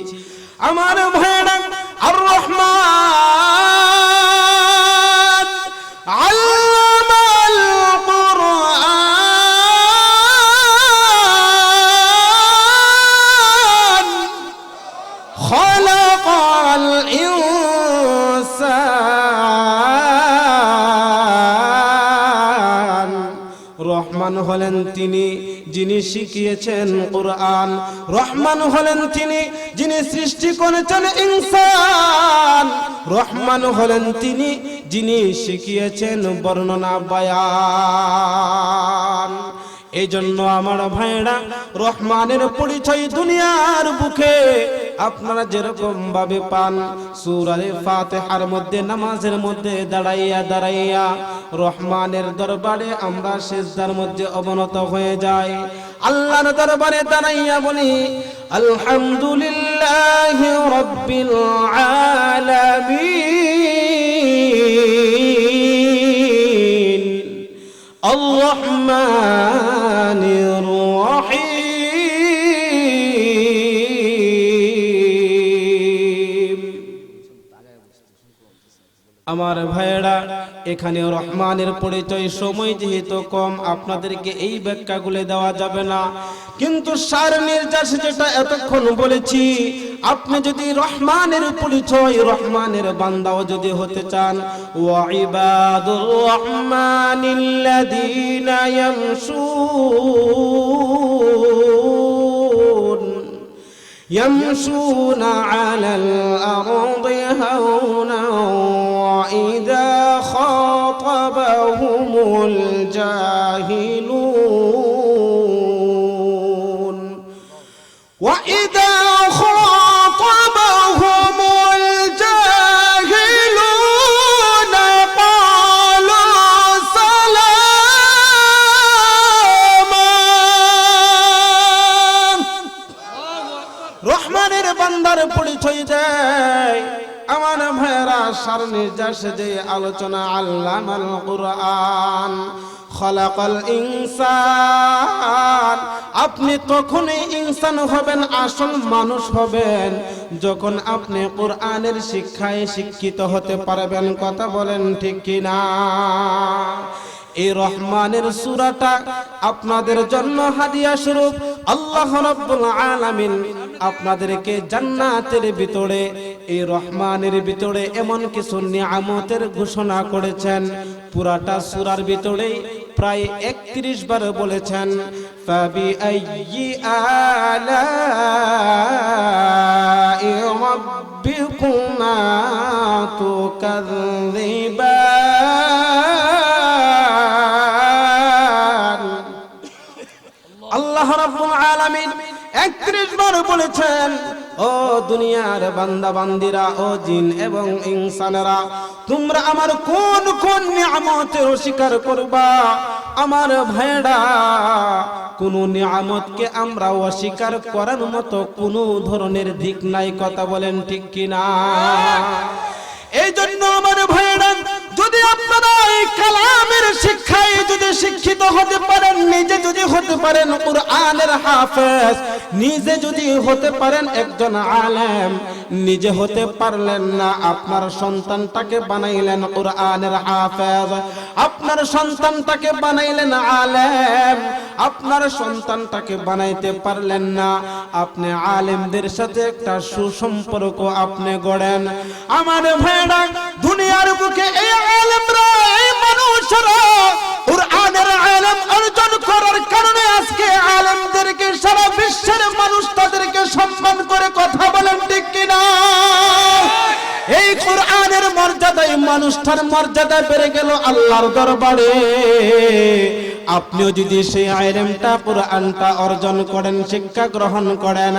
আমার ভাইরা, আর রহমান আল্লামাল কুরআন, রহমান হলেন তিনি যিনি শিখিয়েছেন কোরআন, রহমান হলেন তিনি যিনি সৃষ্টি করেছেন ইনসান, রহমান হলেন তিনি যিনি শিখিয়েছেন বর্ণনা বয়ান। এই জন্য আমার ভাইরা, রহমানের পরিচয় দুনিয়ার বুকে আপনারা যেরকম ভাবে পান, সূরা ফাতিহার মধ্যে নামাজের মধ্যে দাঁড়াইয়া দাঁড়াইয়া রহমানের দরবারে আমরা সিজদার মধ্যে অবনত হয়ে যাই, আল্লাহর দরবারে দাঁড়াইয়া বলি আলহামদুলিল্লাহি রাব্বিল আলামিন আর-রহমানির রহিম। আমার ভাইয়েরা, এখানে রহমানের পরিচয় সময় যেহেতু কম, আপনাদেরকে এই ব্যাখ্যাগুলো দেওয়া যাবে না, কিন্তু সার নির্যাস যেটা এতক্ষণ বলেছি, আপনি যদি রহমানের পরিচয়, রহমানের বান্দাও যদি হতে চান, ওয়া ইবাদুর রহমানিল্লাযীনা ইয়ামশুনা আলাল আরদি হাওনা ওয়া ইযা খাতাবাহুমুল জাহিলুন ওয়া ইযা খাতাবাহুমুল জাহিলুনা ক্বালু সালামা। রহমানের বান্দার পরিচয় দেয় আমার ভাইরা সার নির্যাস যে আলোচনা, আল্লামাল কুরআন খলাকাল ইনসান। আপনি তখনই ইনসান হবেন, আসল মানুষ হবেন, যখন আপনি কোরআনের শিক্ষায় শিক্ষিত হতে পারবেন। কথা বলেন ঠিক কিনা? এই রহমানের সূরাটা আপনাদের জন্য হাদিয়া স্বরূপ আল্লাহ রাব্বুল আলামিন আপনাদেরকে জান্নাতের ভিতরে, এই রহমানের ভিতরে এমন কিছু নিয়ামতের ঘোষণা করেছেন। পুরাটা সূরার ভিতরে প্রায় 31 বার বলেছেন ফাবিআইয়ি আলাই রাব্বিকুমা তুকাযযিবান। আল্লাহ রাব্বুল আলামিন 31 বার বলেছেন, ও দুনিয়ার বান্দা বান্দিরা, ও জিন এবং ইনসানেরা, তোমরা আমার কোন কোন নিয়ামতের অস্বীকার করবা? আমার ভাইরা, কোন নিয়ামতকে আমরা অস্বীকার করার মতো কোন ধরনের দিক নাই। কথা বলেন ঠিক কিনা? এই জন্য আমার ভাইরা, যদি আপনারা এই কালামের শিক্ষায় যদি শিক্ষিত হতে পারেন, নিজে যদি হতে পারেন কুরআনের হাফেজ, নিজে যদি হতে পারেন একজন আলেম, নিজে হতে পারলেন না, আপনার সন্তানটাকে বানাইলেন কুরআনের হাফেজ, আপনার সন্তানটাকে বানাইলেন আলেম, আপনার সন্তানটাকে বানাইতে পারলেন না, আপনি আলেমদের সাথে একটা সুসম্পর্ক আপনি গড়েন। আমার ভাইরা, দুনিয়ার বুকে এই আলেমরা, এই মানুষরা কুরআনের ইলম অর্জন করার কারণে আজকে আলেমদেরকে সারা বিশ্বের মানুষ তাদেরকে সম্মান করে। কথা বলেন ঠিক কিনা? এই কুরআনের মর্যাদায় মানুষটার মর্যাদা বেড়ে গেল আল্লাহর দরবারে। আপনিও যদি সেই ইলমটা, কুরআনটা অর্জন করেন, শিক্ষা গ্রহণ করেন,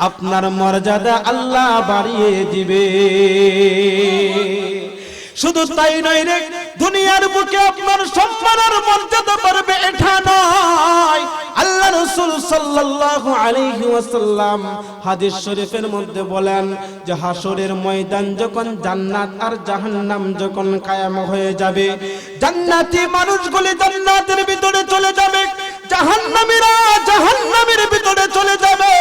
আপনার মর্যাদা আল্লাহ বাড়িয়ে দিবে। শুধু তাই নয় রে, দুনিয়ার বুকে আপনার সম্মান আর মর্যাদা বাড়বে এটা নয়। আল্লাহ রাসূল সাল্লাল্লাহু আলাইহি ওয়াসাল্লাম হাদিস শরীফের মধ্যে বলেন যে হাসরের ময়দান যখন জান্নাত আর জাহান্নাম যখন কায়েম হয়ে যাবে, জান্নাতি মানুষগুলি জান্নাতের ভিতরে চলে যাবে, জাহান্নামীরা জাহান্নামের ভিতরে চলে যাবে।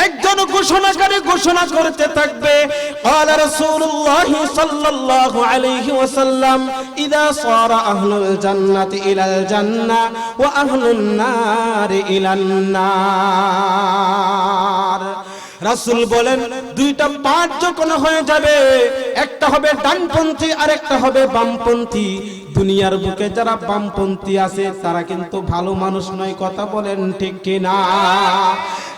একজন ঘোষণাকারী ঘোষণা করতে থাকবে, قال رسول الله صلى الله عليه وسلم اذا صار اهل الجنه الى الجنه واهل النار الى النار। রাসূল বলেন দুইটা পাঠ যখন হয়ে যাবে, একটা হবে ডানপন্থী আর একটা হবে বামপন্থী। দুনিয়ার বুকে যারা বামপন্থী আছে তারা কিন্তু ভালো মানুষ নয়, কথা বলেন ঠিক কিনা?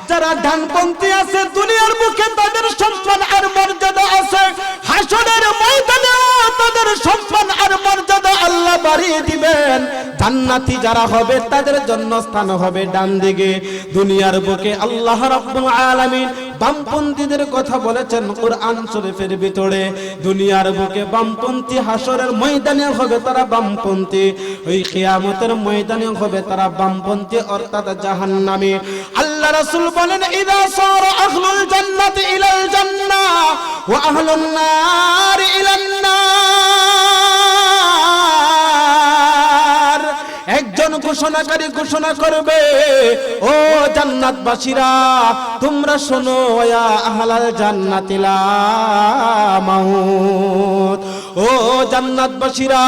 যারা ডানপন্থী আছে দুনিয়ার বুকে তাদের সম্মান আর মর্যাদা আছে, হাসরের ময়দানে তাদের সম্মান আর মর্যাদা আল্লাহ বাড়িয়ে দিবেন। জান্নাতি যারা হবে তাদের জন্য স্থান হবে ডান দিকে। দুনিয়ার বুকে আল্লাহ রাব্বুল আলামিন বামপন্থীদের কথা বলেছেন কোরআন শরীফের ভিতরে। দুনিয়ার বুকে বামপন্থী হাসরের ময়দানে হবে তারা বামপন্থী, ওই কিয়ামতের ময়দানে হবে তারা বামপন্থী অর্থাৎ জাহান্নামী। আল্লাহ রাসূল বলেন ইযা সারা আহলুল জান্নাতি ইলাল জান্নাহ ওয়া আহলুন নার ইলান নার। একজন ঘোষণাকারী ঘোষণা করবে, ও জান্নাতবাসীরা তোমরা শোনো, ইয়া আহলাল জান্নাতি লা মাউত। ও জান্নাতবাসীরা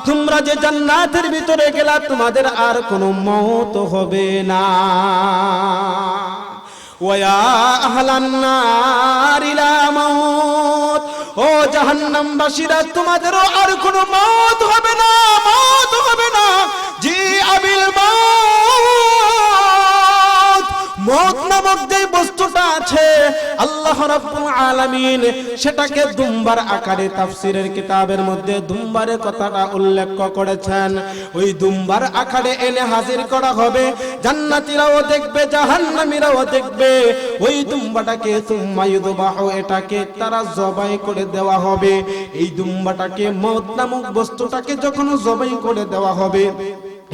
তোমরা যে জান্নাতের ভিতরে গেলা তোমাদের আর কোনো মওত হবে না। ওয়া আহলান নার লা মাউত। ও জাহান্নামবাসীরা তোমাদেরও আর কোনো মওত হবে না, মওত হবে না। জি আবিল মাউত, মওত নামক যে বস্তুটা আছে আল্লাহ রাব্বুল আলামিন সেটাকে দুম্বার আকারে তাফসীরের কিতাবের মধ্যে দুম্বারের কথাটা উল্লেখ করেছেন। ওই দুম্বার আকারে এনে হাজির করা হবে, জান্নাতীরাও দেখবে জাহান্নামীরাও দেখবে। ওই দুম্বাটাকে সুম্মা ইউযবাহু, এটাকে তারা জবাই করে দেওয়া হবে। এই দুম্বাটাকে মওত নামক বস্তুটাকে যখন জবাই করে দেওয়া হবে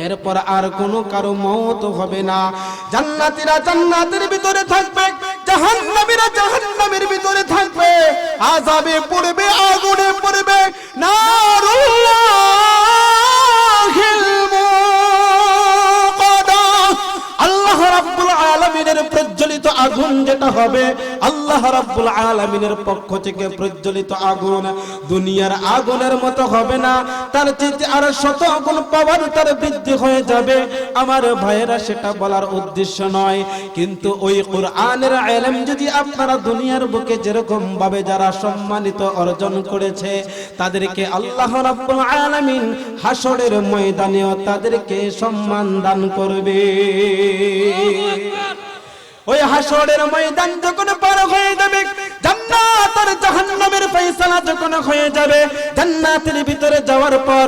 এরপর আর কোনো কারো মওত হবে না। জান্নাতীরা জান্নাতের ভিতরে থাকবে, জাহান্নামীরা জাহান্নামের ভিতরে থাকবে। আযাবে পড়বে, আগুনে পড়বে। নারুল্লাহিল মুকাদা, আল্লাহ রাব্বুল আলামিনের প্রজ্বলিত আগুন যেটা হবে, আল্লাহ রাব্বুল আলামিনের পক্ষ থেকে প্রজ্বলিত আগুন দুনিয়ার আগুনের মতো হবে না, তার চেয়ে আর শত গুণ পাওয়ার তার বৃদ্ধি হয়ে যাবে। আমার ভাইয়েরা সেটা বলার উদ্দেশ্য নয়, কিন্তু ওই কোরআনের ইলম যদি আপনারা দুনিয়ার বুকে যেরকম ভাবে যারা সম্মানিত অর্জন করেছে তাদেরকে আল্লাহ রাব্বুল আলামিন হাসরের ময়দানেও তাদেরকে সম্মান দান করবে। ওই হাসরের ময়দান যখন পার হয়ে যাবে, জান্নাত আর জাহান্নামের ফয়সালা যখন হয়ে যাবে, জান্নাতের ভিতরে যাওয়ার পর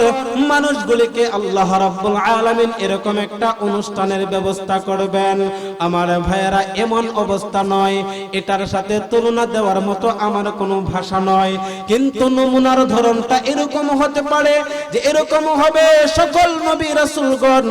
মানুষগুলিকে আল্লাহ রাব্বুল আলামিন এরকম একটা অনুষ্ঠানের ব্যবস্থা করবেন। আমার ভাইয়েরা এমন অবস্থা নয়, এটার সাথে তুলনা দেওয়ার মতো আমার কোনো ভাষা নয়, কিন্তু নমুনার ধরনটা এরকম হতে পারে যে এরকম হবে সকল নবী রাসূলগণ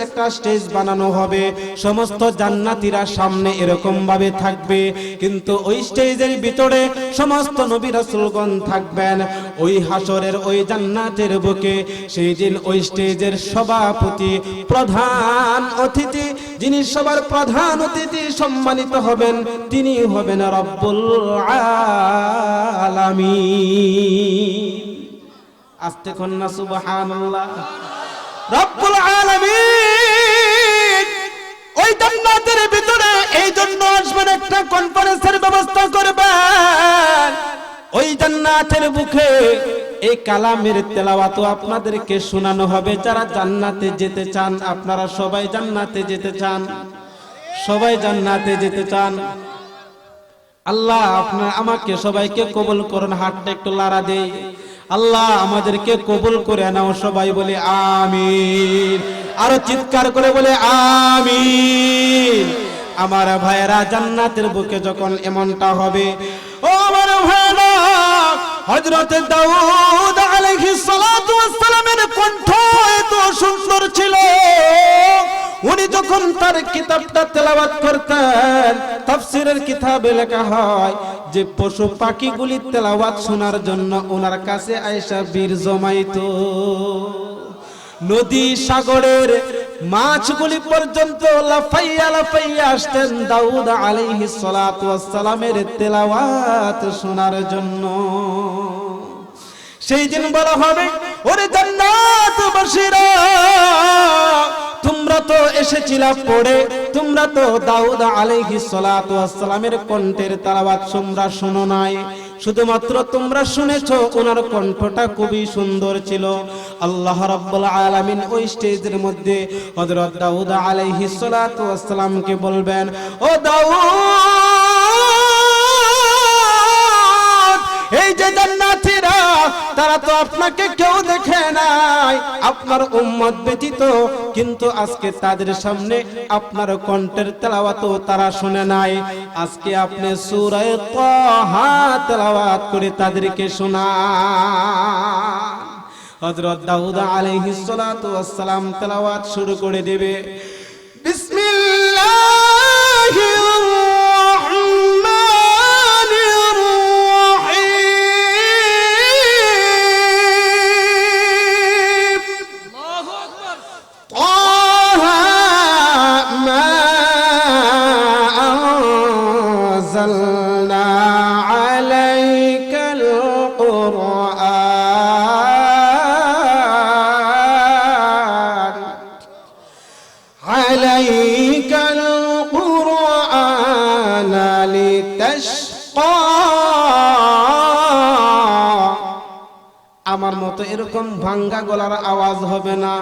একটা স্টেজ বানানো হবে, সমস্ত জান্নাতীরা সামনে এরকম ভাবে থাকবে, কিন্তু ওই স্টেজের ভিতরে সমস্ত নবী রাসূলগণ থাকবেন। ওই হাসরের ওই জান্নাতের বুকে সেই দিন ওই স্টেজের সভাপতি প্রধান অতিথি, যিনি সবার প্রধান অতিথি সম্মানিত হবেন, তিনি হবেন রব্বুল আলামিন। আস্তে কন্যা সুবহানাল্লাহ। রব্বুল আলামিন ওই জান্নাতের ভিতরে এই জন্য আসবেন, একটা কনফারেন্সের ব্যবস্থা করবেন। ওই জান্নাতের বুকে এই কালামের তেলাওয়াত আপনাদেরকে শোনানো হবে। যারা জান্নাতে যেতে চান, আপনারা সবাই জান্নাতে যেতে চান, সবাই জান্নাতে যেতে চান। আল্লাহ আপনার আমাকে সবাইকে কবুল করুন। হাতটা একটু লাড়া দেই। আল্লাহ আমাদেরকে কবুল করে নাও, সবাই বলে আমিন। আরো চিৎকার করে বলে আমিন। আমার ভাইয়েরা জান্নাতের বুকে যখন এমনটা হবে, ও আমার ভাইয়েরা, হযরত দাউদ আলাইহিস সালাতু ওয়াস সালামের কণ্ঠ এত সুন্দর ছিল, উনি যখন তার কিতাবটা তেলাওয়াত করতেন, তাফসীরের কিতাবে লেখা হয় যে পশু পাখিগুলি তেলাওয়াত শোনার জন্য ওনার কাছে আয়েশা বীর জমাইতো। নদী সাগরের মাছগুলি পর্যন্ত লাফাইয়া লাফাইয়া আসতেন দাউদ আলাইহিস সালাতু ওয়াস সালামের তেলাওয়াত শোনার জন্য। সেই দিন বলা হবে, ওরে জান্নাতবাসীরা তোমরা তো এসে এসেছিলা পড়ে, তোমরা তো দাউদ আলাইহিস সালাতু ওয়াস সালামের কণ্ঠের তেলাওয়াত তোমরা শোনো নাই, শুধুমাত্র তোমরা শুনেছো ওনার কণ্ঠটা খুবই সুন্দর ছিল। আল্লাহ রাব্বুল আলামিন ওই স্টেজের মধ্যে হযরত দাউদ আলাইহিস সালাতু ওয়াস সালামকে বলবেন, ও দাউদ, এই যে জান্নাতীরা তারা তো আপনাকে কেউ দেখে নাই, আপনার উম্মত ব্যতীত, কিন্তু আজকে তাদের সামনে আপনার কণ্ঠের তেলাওয়াতও তারা শুনে নাই। আজকে আপনি সূরা তাহা তেলাওয়াত করে তাদেরকে শোনান। হযরত দাউদ আলাইহিস সালাতু ওয়াস সালাম তেলাওয়াত শুরু করে দেবে। বিসমিল্লাহির রাহমানির রহিম। আল্লাহু আকবার। তাহা মা আনজালনা আলাইকাল কুরআন আলাইকাল কুরআন লিতাশকা। আমার মতো এরকম ভাঙ্গা গলার আওয়াজ হবে না,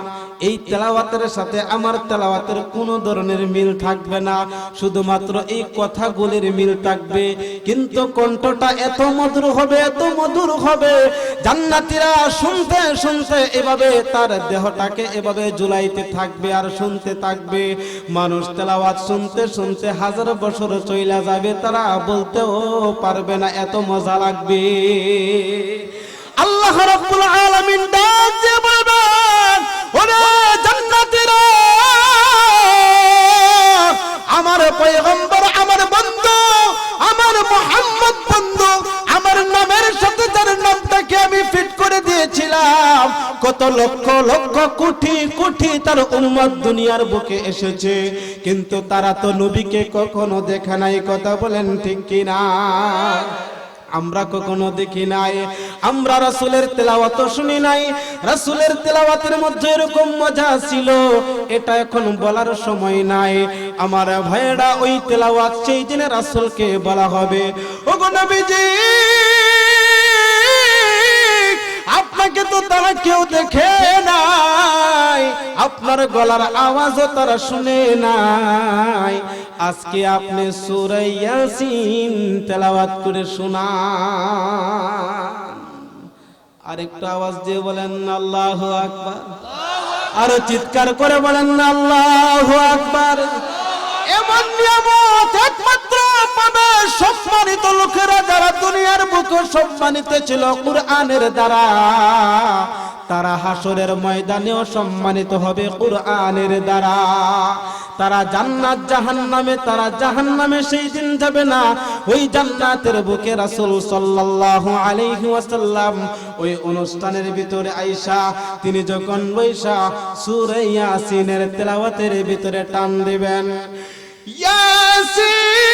এই তেলাওয়াতের সাথে আমার তেলাওয়াতের কোনো ধরনের মিল থাকবে না, শুধুমাত্র এই কথাগুলির মিল থাকবে, কিন্তু কণ্ঠটা এত মধুর হবে, এত মধুর হবে, জান্নাতীরা শুনতে শুনতে এভাবে তার দেহটাকে এভাবে ঝুলাইতে থাকবে আর শুনতে থাকবে। মানুষ তেলাওয়াত শুনতে শুনতে হাজার বছর চইলা যাবে, তারা বলতেও পারবে না, এত মজা লাগবে। আল্লাহ রাব্বুল আলামিন ডাক দিয়ে বলবেন, ওরে জান্নাতীরা, আমার পয়গম্বর, আমার বন্ধু, আমার মুহাম্মদ বন্ধু, আমার নামের সাথে যার নামটাকে আমি ফিট করে দিয়েছিলাম, কত লক্ষ লক্ষ কোটি কোটি তার উম্মত দুনিয়ার বুকে এসেছে, কিন্তু তারা তো নবীকে কখনো দেখে নাই। কথা বলেন ঠিক কিনা? আমরা কখনো দেখি নাই, আমরা রাসূলের তেলাওয়াত শুনি নাই। রাসূলের তেলাওয়াতের মধ্যে এরকম মজা ছিল, এটা এখন বলার সময় নাই। আমার ভাইরা, ওই তেলাওয়াত সেই দিনে রাসূলকে বলা হবে, ওগো নবীজি, আপনাকে তো তারা কেউ দেখে নাই, আপনার গলার আওয়াজও তারা শুনে নাই, আজকে আপনি সূরা ইয়াসিন তেলাওয়াত করে শোনান। আরেকটু আওয়াজ দিয়ে বলেন আল্লাহু আকবার, আরো চিৎকার করে বলেন আল্লাহু আকবার। এমন নিয়ামত একমাত্র পাবে সম্মানিত লোকেরা, যারা দুনিয়ার বুকে সম্মানিত ছিল কুরআনের দ্বারা, তারা হাসরের ময়দানেও সম্মানিত হবে কুরআনের দ্বারা। তারা জান্নাত জাহান্নামে, তারা জাহান্নামে সেই দিন যাবে না। ওই জান্নাতের বুকে রাসূল সাল্লাল্লাহু আলাইহি ওয়াসাল্লাম ওই অনুষ্ঠানের ভিতরে আয়েশা, তিনি যখন বৈশা সূরা ইয়াসিনের তেলাওয়াতের ভিতরে টান দিবেন, ইয়াসিন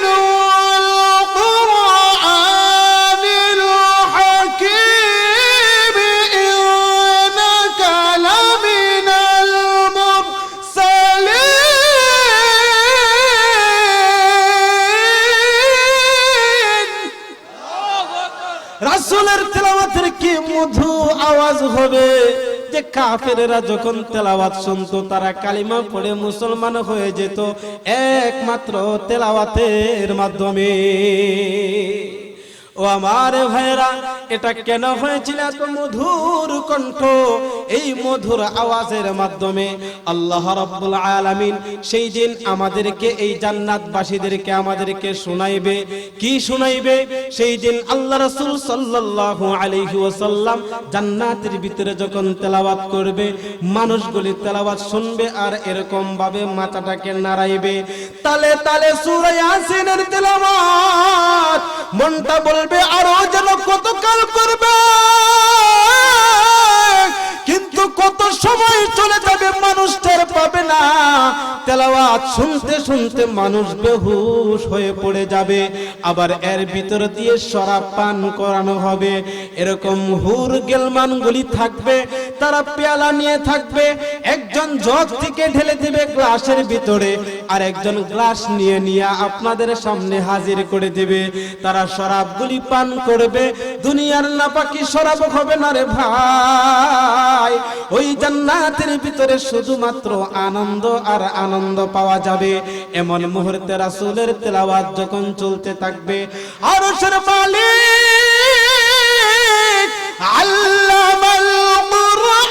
ওয়াল কুরআনিল হাকীম ইন্নাকা লামিনাল মুরসালিন। রাসূলের তেলাওয়াতের কি মধু আওয়াজ হবে, যে কাফেরেরা যখন তেলাওয়াত শুনতো তারা কালিমা পড়ে মুসলমান হয়ে যেত একমাত্র তেলাওয়াতের মাধ্যমে। ও আমার ভাইরা, এটা কেন হয়েছিল এত মধুর কণ্ঠ? এই মধুর আওয়াজের মাধ্যমে আল্লাহ রাব্বুল আলামিন সেই দিন আমাদেরকে, এই জান্নাতবাসীদেরকে আমাদেরকে শোনাইবে। কি শোনাইবে? সেই দিন আল্লাহ রাসূল সাল্লাল্লাহু আলাইহি ওয়াসাল্লাম জান্নাতের ভিতরে যখন তেলাওয়াত করবে, মানুষগুলি তেলাওয়াত শুনবে আর এরকম ভাবে মাথাটাকে নাড়াইবে, তালে তালে সূরা ইয়াসিনের তেলাওয়াত, মনটা বলবে আরো যেন কতকাল করবে, কিন্তু কত সময় চলে যাবে মানুষ টের পাবে না, তেলাওয়াত শুনতে শুনতে মানুষ বেহুশ হয়ে পড়ে যাবে। আবার এর ভিতর দিয়ে শরাব পান করানো হবে। এরকম হুর গেলমানগুলি থাকবে, তারা পেয়ালা নিয়ে থাকবে, একজন জগ থেকে ঢেলে দিবে গ্লাসের ভিতরে, আর একজন গ্লাস নিয়ে নিয়ে আপনাদের সামনে হাজির করে দিবে। তারা শরাবগুলি পান করবে, দুনিয়ার নাপাকি শরাব হবে না রে ভাই। ওই জান্নাতের ভিতরে শুধুমাত্র আনন্দ আর আনন্দ পাওয়া যাবে। এমন মুহূর্তে রাসূলের তেলাওয়াত যখন চলতে থাকবে, আরশের মালিক আল্লামাল কুরআন,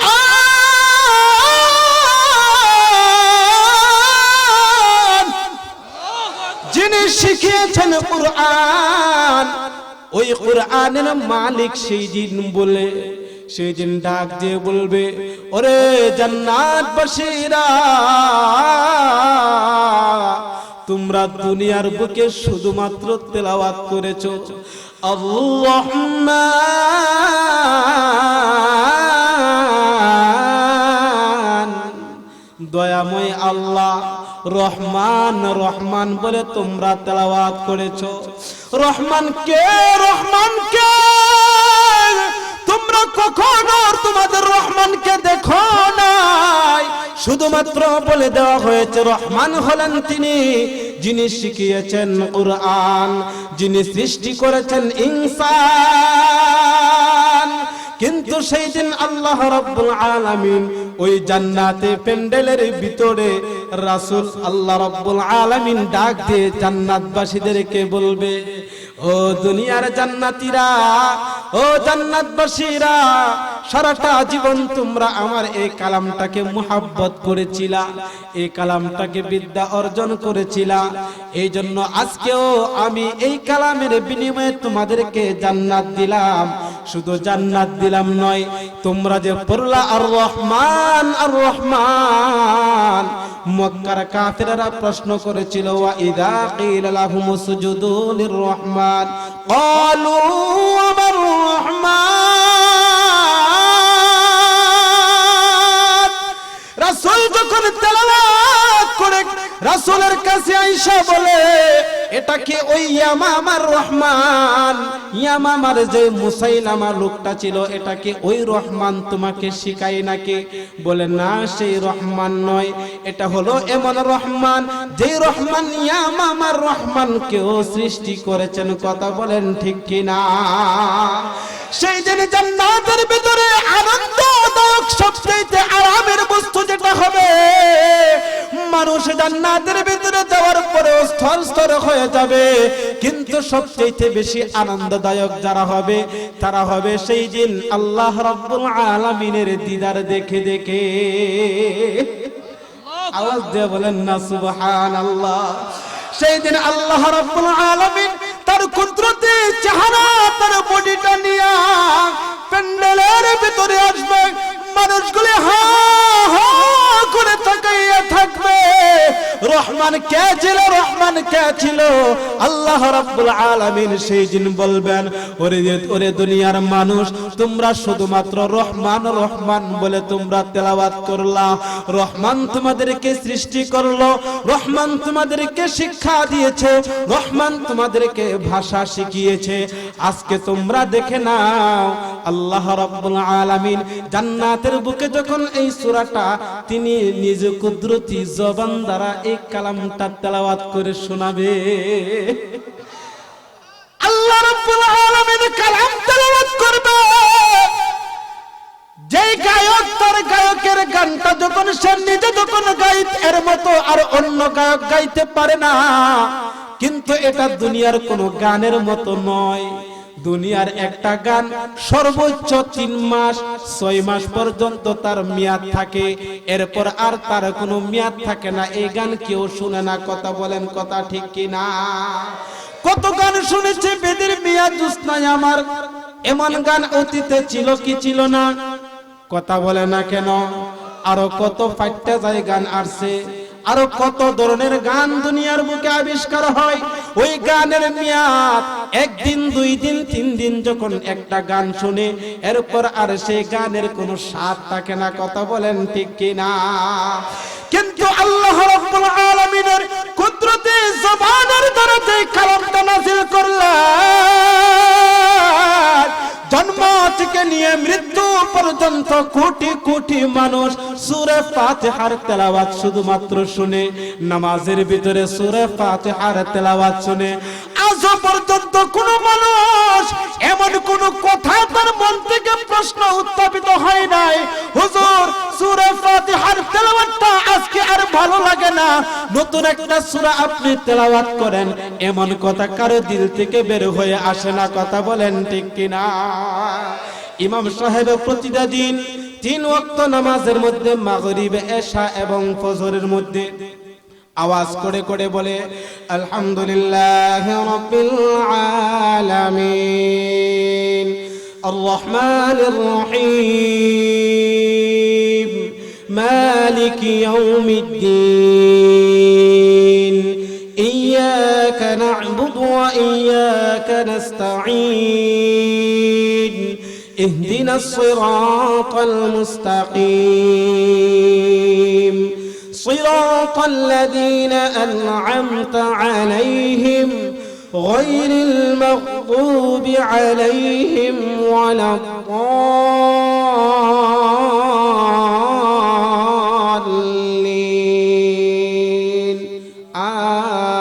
যিনি শিখিয়েছেন কুরআন, ওই কুরআনের মালিক সেই দিন বলে, সেই দিন ডাক দিয়ে বলবে, ওরে জান্নাতবাসীরা, তোমরা দুনিয়ার বুকে শুধুমাত্র তেলাওয়াত করেছো আল্লাহমান, দয়াময় আল্লাহ, রহমান রহমান বলে তোমরা তেলাওয়াত করেছো। রহমান কে? রহমান কে? তোমরা কখনো তোমাদের রহমানকে দেখো নাই। শুধুমাত্র বলে দেওয়া হয়েছে রহমান হলেন তিনি, যিনি শিখিয়েছেন কুরআন, যিনি সৃষ্টি করেছেন ইনসান। কিন্তু সেই দিন আল্লাহ রাব্বুল আলামিন ওই জান্নাতে প্যান্ডেলের ভিতরে রাসূল আল্লাহ রাব্বুল আলামিন ডাক দিয়ে জান্নাতবাসীদেরকে বলবে, ও দুনিয়ার জান্নাতীরা, ও জান্নাতবাসীরা, সারাটা জীবন তোমরা আমার এই কালামটাকে মুহাব্বত করেছিলা, এই কালামটাকে বিদ্যা অর্জন করেছিলা। এই জন্য আজকেও আমি এই কালামের বিনিময়ে তোমাদেরকে জান্নাত দিলাম। শুধু জান্নাত দিলাম নয়, তোমরা যে পড়লা আর রহমান আর রহমান, মক্কার কাফেররা প্রশ্ন করেছিল, ওয়া ইযা কিলা লাহুম উসজুদু লির-রহমান ক্বালু ওয়া রহমান। রাসূল যখন তেলাওয়াত করে রাসূলের কাছে আয়েশা বলে, এটা কি ওই ইয়ামামার রহমান? ইয়ামামার যে মুসাইলামা লোকটা ছিল, এটা কি ওই রহমান তোমাকে শিখায় নাকি? বলে না, সেই রহমান নয়, এটা হলো এমন রহমান যে রহমান ইয়ামামার রহমানকেও সৃষ্টি করেছেন। কথা বলেন ঠিক কিনা? সেই দিন জান্নাতের ভিতরে আনন্দদায়ক সবচেয়ে আরামের বস্তু যেটা হবে, মানুষ জান্নাতের ভিতরে যাওয়ার পরে স্থল স্থল হয়ে যাবে, কিন্তু সবচেয়ে বেশি আনন্দদায়ক যারা হবে, তারা হবে সেই দিন আল্লাহ রাব্বুল আলামিনের দিদার দেখে দেখে। আওয়াজ দিয়ে বলেন না সুবহানাল্লাহ। সেই দিন আল্লাহ রাব্বুল আলামিন তার কুদরতি চেহারা, তার বডিটা নিয়ে প্যান্ডেলের ভিতরে আসবে। মানুষগুলি হা হা করে তাকিয়ে থাকবে, রহমান কে ছিল, রহমান কে ছিল? আল্লাহ রাব্বুল আলামিন সেই দিন বলবেন, ওরে দুনিয়ার মানুষ, তোমরা শুধুমাত্র রহমান রহমান বলে তোমরা তেলাওয়াত করলা। রহমান তোমাদেরকে সৃষ্টি করলো, রহমান তোমাদেরকে শিক্ষা দিয়েছে, রহমান তোমাদেরকে ভাষা শিখিয়েছে। আজকে তোমরা দেখে নাও, আল্লাহ রাব্বুল আলামিন জান্নাতের বুকে যখন এই সূরাটা তিনি নিজ কুদরতি জবান দ্বারা এই কালামটা তেলাওয়াত করে শোনাবে। আল্লাহ রাব্বুল আলামিন কালাম তেলাওয়াত করবে। যেই গায়ক তার গায়কের গানটা যখন সে নিজে যখন গাইত এর মতো আর অন্য গায়ক গাইতে পারে না, কিন্তু এটা দুনিয়ার কোনো গানের মতো নয়। দুনিয়ার একটা গান সর্বোচ্চ 3 মাস 6 মাস পর্যন্ত তার মেয়াদ থাকে, এরপর আর তার কোনো মেয়াদ থাকে না। এই গান কেউ শুনে না। কথা বলেন, কথা ঠিক কিনা? কত গান শুনেছে বেদের মেয়াদ জুসনায় আমার, এমন গান অতীতে ছিল কি ছিল না? কথা বলে না কেন? আরো কত ফাইটটা যায় গান আসছে, আরো কত ধরনের গান দুনিয়ার বুকে আবিষ্কার হয়। ওই গানের মেয়াদ 1 দিন 2 দিন 3 দিন যখন একটা গান শুনে, এরপর আর সেই গানের কোনো স্বাদ থাকে না। কথা বলেন ঠিক কিনা? কিন্তু কিন্তু আল্লাহ রাব্বুল আলামিনের কুদরতে জবানের দ্বারা যে কালামটা নাযিল করলেন, জন্ম থেকে নিয়ে মৃত্যু পর্যন্ত কোটি কোটি মানুষ সূরা ফাতিহার তেলাওয়াত শুধুমাত্র শুনে, নামাজের ভিতরে সূরা ফাতিহার তেলাওয়াত শুনে। আজও পর্যন্ত কোন মানুষ এমন কোন কথা তার মন থেকে প্রশ্ন উত্থাপিত হয় নাই, হুজুর সূরা ফাতিহার তেলাওয়াতটা আজকে আর ভালো লাগে না, নতুন একটা সূরা আপনি তেলাওয়াত করেন, এমন কথা কারো দিল থেকে বের হয়ে আসে না। কথা বলেন ঠিক কিনা? ইমাম সাহেব প্রতিটা দিন 3 ওয়াক্ত নামাজের মধ্যে মাগরিব, এশা এবং ফজরের মধ্যে আওয়াজ করে করে বলে, আলহামদুলিল্লাহি রাব্বিল আলামিন আর রহমানির রহিম মালিকি ইয়াউমিদ্দিন ইয়্যাকা না'বুদু ওয়া ইয়্যাকা নাস্তাঈন ইহদিনাস সিরাতাল মুস্তাকিম صراط الذين أنعمت عليهم غير المغضوب عليهم ولا الضالين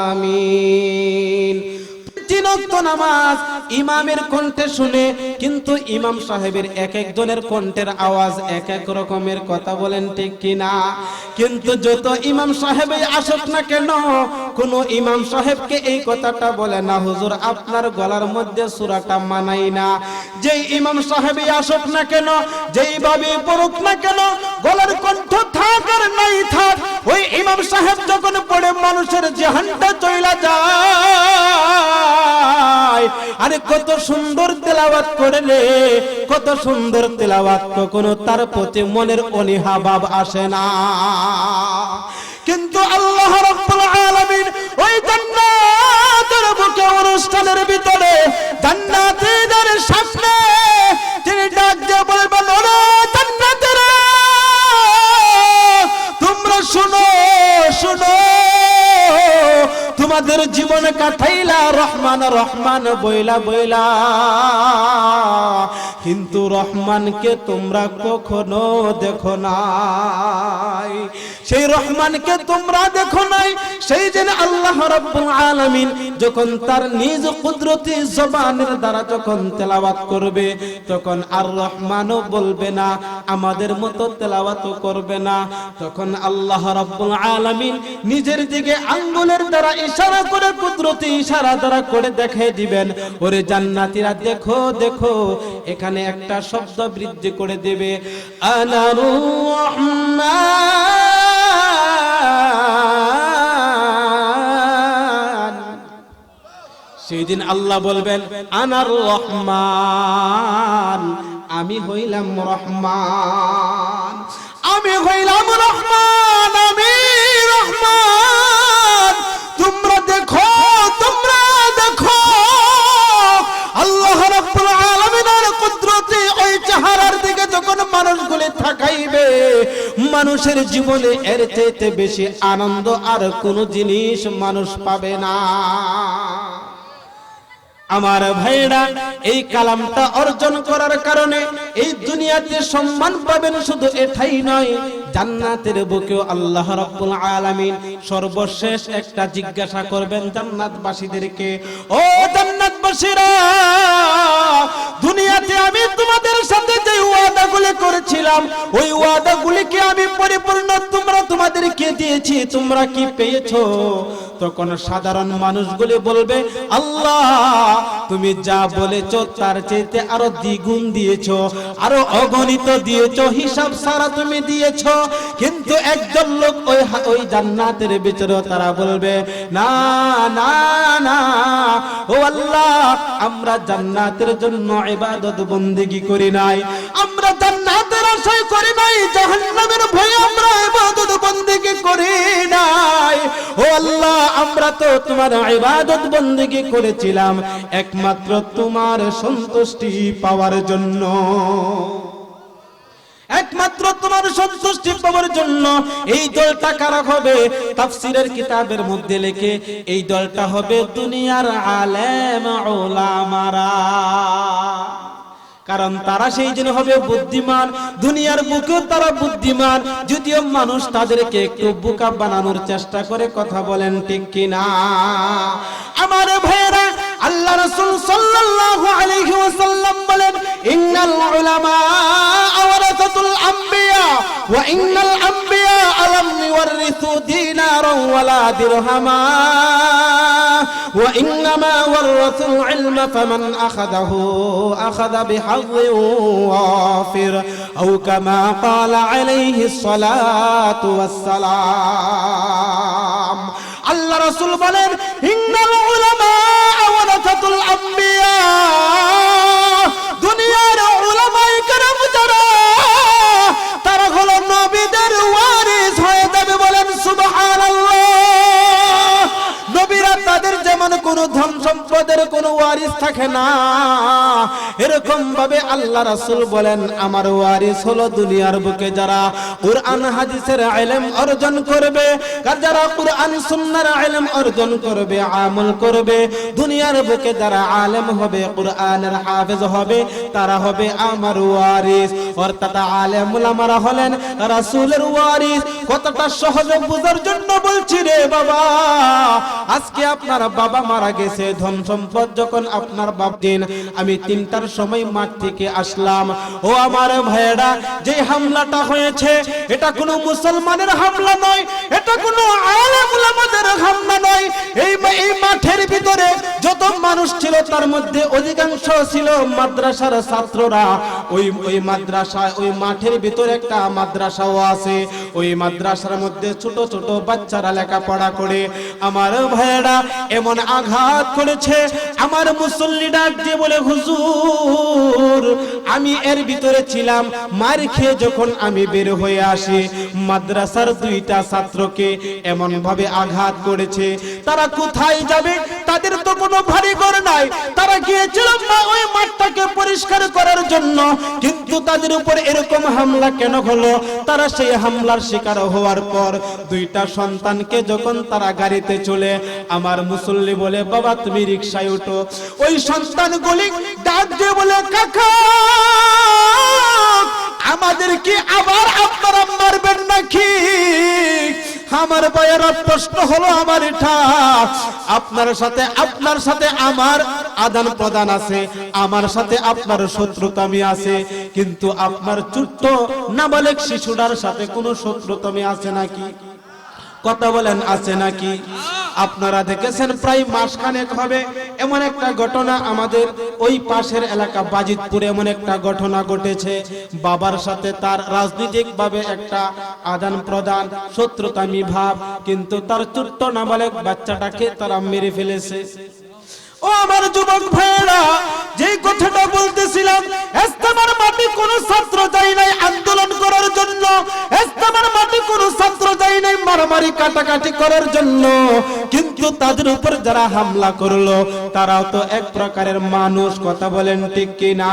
آمين। নামাজ ইমামের কণ্ঠে শুনে, কিন্তু ইমাম সাহেবের এক একজনের কণ্ঠের আওয়াজ এক এক রকমের। কথা বলেন ঠিক কিনা? কিন্তু যত ইমাম সাহেবই আসুক না কেন, কোন ইমাম সাহেবকে এই কথাটা বলে না, হুজুর আপনার গলার মধ্যে সূরাটা মানাই না। যেই ইমাম সাহেবই আসুক না কেন, যেইভাবে পড়ুক না কেন, গলার কণ্ঠ থাক আর নাই থাক, ওই ইমাম সাহেব যখন পড়ে মানুষের জাহানটা চইলা যায়। আরে কত সুন্দর তেলাওয়াত করে রে, কত সুন্দর তেলাওয়াত, কখনো তার প্রতি মনের অনীহা ভাব আসে না। কিন্তু আল্লাহ রাব্বুল আলামিন ওই জান্নাতের বুকে অনুষ্ঠানের ভিতরে জান্নাতীদের সামনে তিনি ডাক দিয়ে বলবেন, ওরে জান্নাতীরা তোমরা শুনো শুনো, তোমাদের জীবন কাটাইলা রহমান রহমান বইলা বইলা, কিন্তু রহমানকে তোমরা কখনো দেখো নাই। সেই রহমানকে তোমরা দেখো নাই। সেই দিন আল্লাহ রাব্বুল আলামিন যখন তার নিজ কুদরতি জবানের দ্বারা যখন তেলাওয়াত করবে, তখন আর রহমানও বলবে না, আমাদের মতো তেলাওয়াতও করবে না। তখন আল্লাহ রাব্বুল আলামিন নিজের দিকে আঙ্গুলের দ্বারা ইশারা করে, কুদরতি ইশারা দ্বারা করে দেখিয়ে দিবেন, ওরে জান্নাতীরা দেখো দেখো, এখানে একটা শব্দ বৃদ্ধি করে দেবে, আনার রহমান। সেই দিন আল্লাহ বলবেন, আনার রহমান, আমি হইলাম রহমান, আমি হইলাম রহমান, আমি রহমান। তোমরা দেখো তোমরা দেখো, আল্লাহ রাব্বুল আলামিনের কুদরতে ওই চেহারার দিকে যখন মানুষগুলি তাকাইবে, মানুষের জীবনে এর চাইতে বেশি আনন্দ আর কোনো জিনিস মানুষ পাবে না। আমার ভাইরা, এই কালামটা অর্জন করার কারণে এই দুনিয়াতে সম্মান পাবেন, শুধু এটাই নয়, জান্নাতের বুকেও আল্লাহ রাব্বুল আলামিন সর্বশেষ একটা জিজ্ঞাসা করবেন জান্নাতবাসীদেরকে, ও জান্নাতবাসীরা, দুনিয়াতে আমি তোমাদের সাথে যে ওয়াদাগুলি করেছিলাম, ওই ওয়াদাগুলিকে আমি পরিপূর্ণ তোমাদেরকে দিয়েছি, তোমরা কি পেয়েছো? তখন সাধারণ মানুষগুলি বলবে, আল্লাহ তুমি যা বলেছো তার চাইতে আরো দ্বিগুণ দিয়েছো, আরো অগণিত দিয়েছো, হিসাব ছাড়া তুমি দিয়েছো। কিন্তু একজন লোক ওই জান্নাতের ভিতরে তারা বলবে, না না না, ও আল্লাহ, আমরা জান্নাতের জন্য ইবাদত বন্দেগী করি নাই, আমরা জান্নাতের আশায় করি নাই, জাহান্নামের ভয়ে আমরা ইবাদত বন্দেগী করি নাই। ও আল্লাহ, আমরা তো তোমার ইবাদত বন্দেগী করেছিলাম একমাত্র তোমার সন্তুষ্টি পাওয়ার জন্য। একমাত্র তোমার সন্তুষ্টি পাওয়ার জন্য এই দলটা কারা হবে? তাফসীরের কিতাবের মধ্যে লেখে এই দলটা হবে দুনিয়ার আলেম উলামারা। কারণ তারা সেই জন্য হবে বুদ্ধিমান, দুনিয়ার বুকেও তারা বুদ্ধিমান, যদিও মানুষ তাদেরকে একটু বোকা বানানোর চেষ্টা করে। কথা বলেন ঠিক কিনা? আমার ভাইয়েরা, আল্লাহ রাসূল সাল্লাল্লাহু আলাইহি ওয়াসাল্লাম বলেন, ইন্নাল উলামা ওয়ারাসাতুল আম্বিয়া ওয়া ইন্নাল আম্বিয়া আলাম ইওয়ারিসু দিনারান ওয়ালা দিরহামা ওয়া ইন্নামা ওয়ারাসুল ইলমা ফামান আখাযাহু আখাযা বিহায্যিন ওয়াফির আও কামা ক্বালা আলাইহিস সালাতু ওয়াসসালাম। আল্লাহ রাসূল বলেন, ইন্নাল উলামা ওয়ারাসাতুল আম্বিয়া, দুনিয়ার উলামায়ে কেরাম যারা, তারা হলো নবীদের ওয়ারিস হয়ে যাবে। বলেন সুবহানাল্লাহ। নবীরা তাদের যেমন কোন ধন সম্পদের কোন ওয়ারিস থাকে না, এরকম ভাবে আল্লাহ রাসূল বলেন আমার ওয়ারিস হলো দুনিয়ার বুকে যারা কুরআন হাদিসের ইলম অর্জন করবে, যারা কুরআন সুন্নাহর ইলম অর্জন করবে, আমল করবে, দুনিয়ার বুকে যারা আলেম হবে, কুরআনের হাফেজ হবে, তারা হবে আমার ওয়ারিস। অর্থাৎ আলেম উলামারা হলেন রাসূলের ওয়ারিস। কতটা সহজে বোঝার জন্য বলছি রে বাবা। আজকে আপনার বাবা মারা গেছে, ধন সম্পদ যখন আপনার বাপ দিন, আমি 3টার সময় মাঠ থেকে আসলাম। ও আমার ভাইয়েরা, যে হামলাটা হয়েছে এটা কোনো মুসলমানের হামলা নয়, এটা কোনো আলেম উলামাদের হামলা নয়। এই মাঠের ভিতরে যত মানুষ ছিল তার মধ্যে অধিকাংশ ছিল মাদ্রাসার ছাত্ররা। ওই মাদ্রাসা, ওই মাঠের ভিতরে একটা মাদ্রাসাও আছে। ওই মাদ্রাসার মধ্যে ছোট ছোট বাচ্চারা লেখাপড়া করে। আমার ভাইয়েরা, এমন আঘাত করেছে, আমার মুসল্লি ডাক দিয়ে বলে, হুজুর আমি এর ভিতরে ছিলাম, মার খেয়ে যখন আমি বের হয়ে আসি, মাদ্রাসার 2টা ছাত্রকে এমন ভাবে আঘাত করেছে। তারা কোথায় যাবে? তাদের তো কোনো ভারী ঘর নাই। তারা গিয়েছিল ওই মাঠটাকে পরিষ্কার করার জন্য, কিন্তু তাদের উপর এরকম হামলা কেন হলো? তারা সেই হামলার শিকার হওয়ার পর 2টা সন্তানকে যখন তারা গাড়িতে চলে, আমার মুসল্লি বলে, বাবা তুমি রিকশায় উঠো। ওই সন্তানগুলি ডাক দিয়ে বলে, কাকা আমাদের কি আবার আপনারা মারবেন নাকি? আমার ভাইয়েরা, প্রশ্ন হলো আমার এটা, আপনার সাথে আমার আদান প্রদান আছে, আমার সাথে আপনার শত্রুতামি আছে, কিন্তু আপনার ছোট্ট নাবালেক শিশুটার সাথে কোনো শত্রুতামি আছে নাকি? কথা বলেন, আছে নাকি? আপনারা দেখেছেন প্রায় মাসখানেক হবে এমন একটা ঘটনা আমাদের ওই পাশের এলাকা বাজিতপুরে এমন একটা ঘটনা ঘটেছে। বাবার সাথে তার রাজনৈতিক ভাবে একটা আদান প্রদান, শত্রুতামি ভাব, কিন্তু তার ছোট্ট নাবালক বাচ্চাটাকে তারা মেরে ফেলেছে। ও আমার যুবক ভাইরা, যে কথাটা বলতেছিলাম, ইসলামের মাটি কোন ছাত্র যায় নাই আন্দোলন করার জন্য, ইসলামের মাটি কোন ছাত্র যায় নাই মারামারি কাটাকাটি করার জন্য, কিন্তু তাদের উপর যারা হামলা করলো তারাও তো এক প্রকারের মানুষ। কথা বলেন ঠিক কিনা?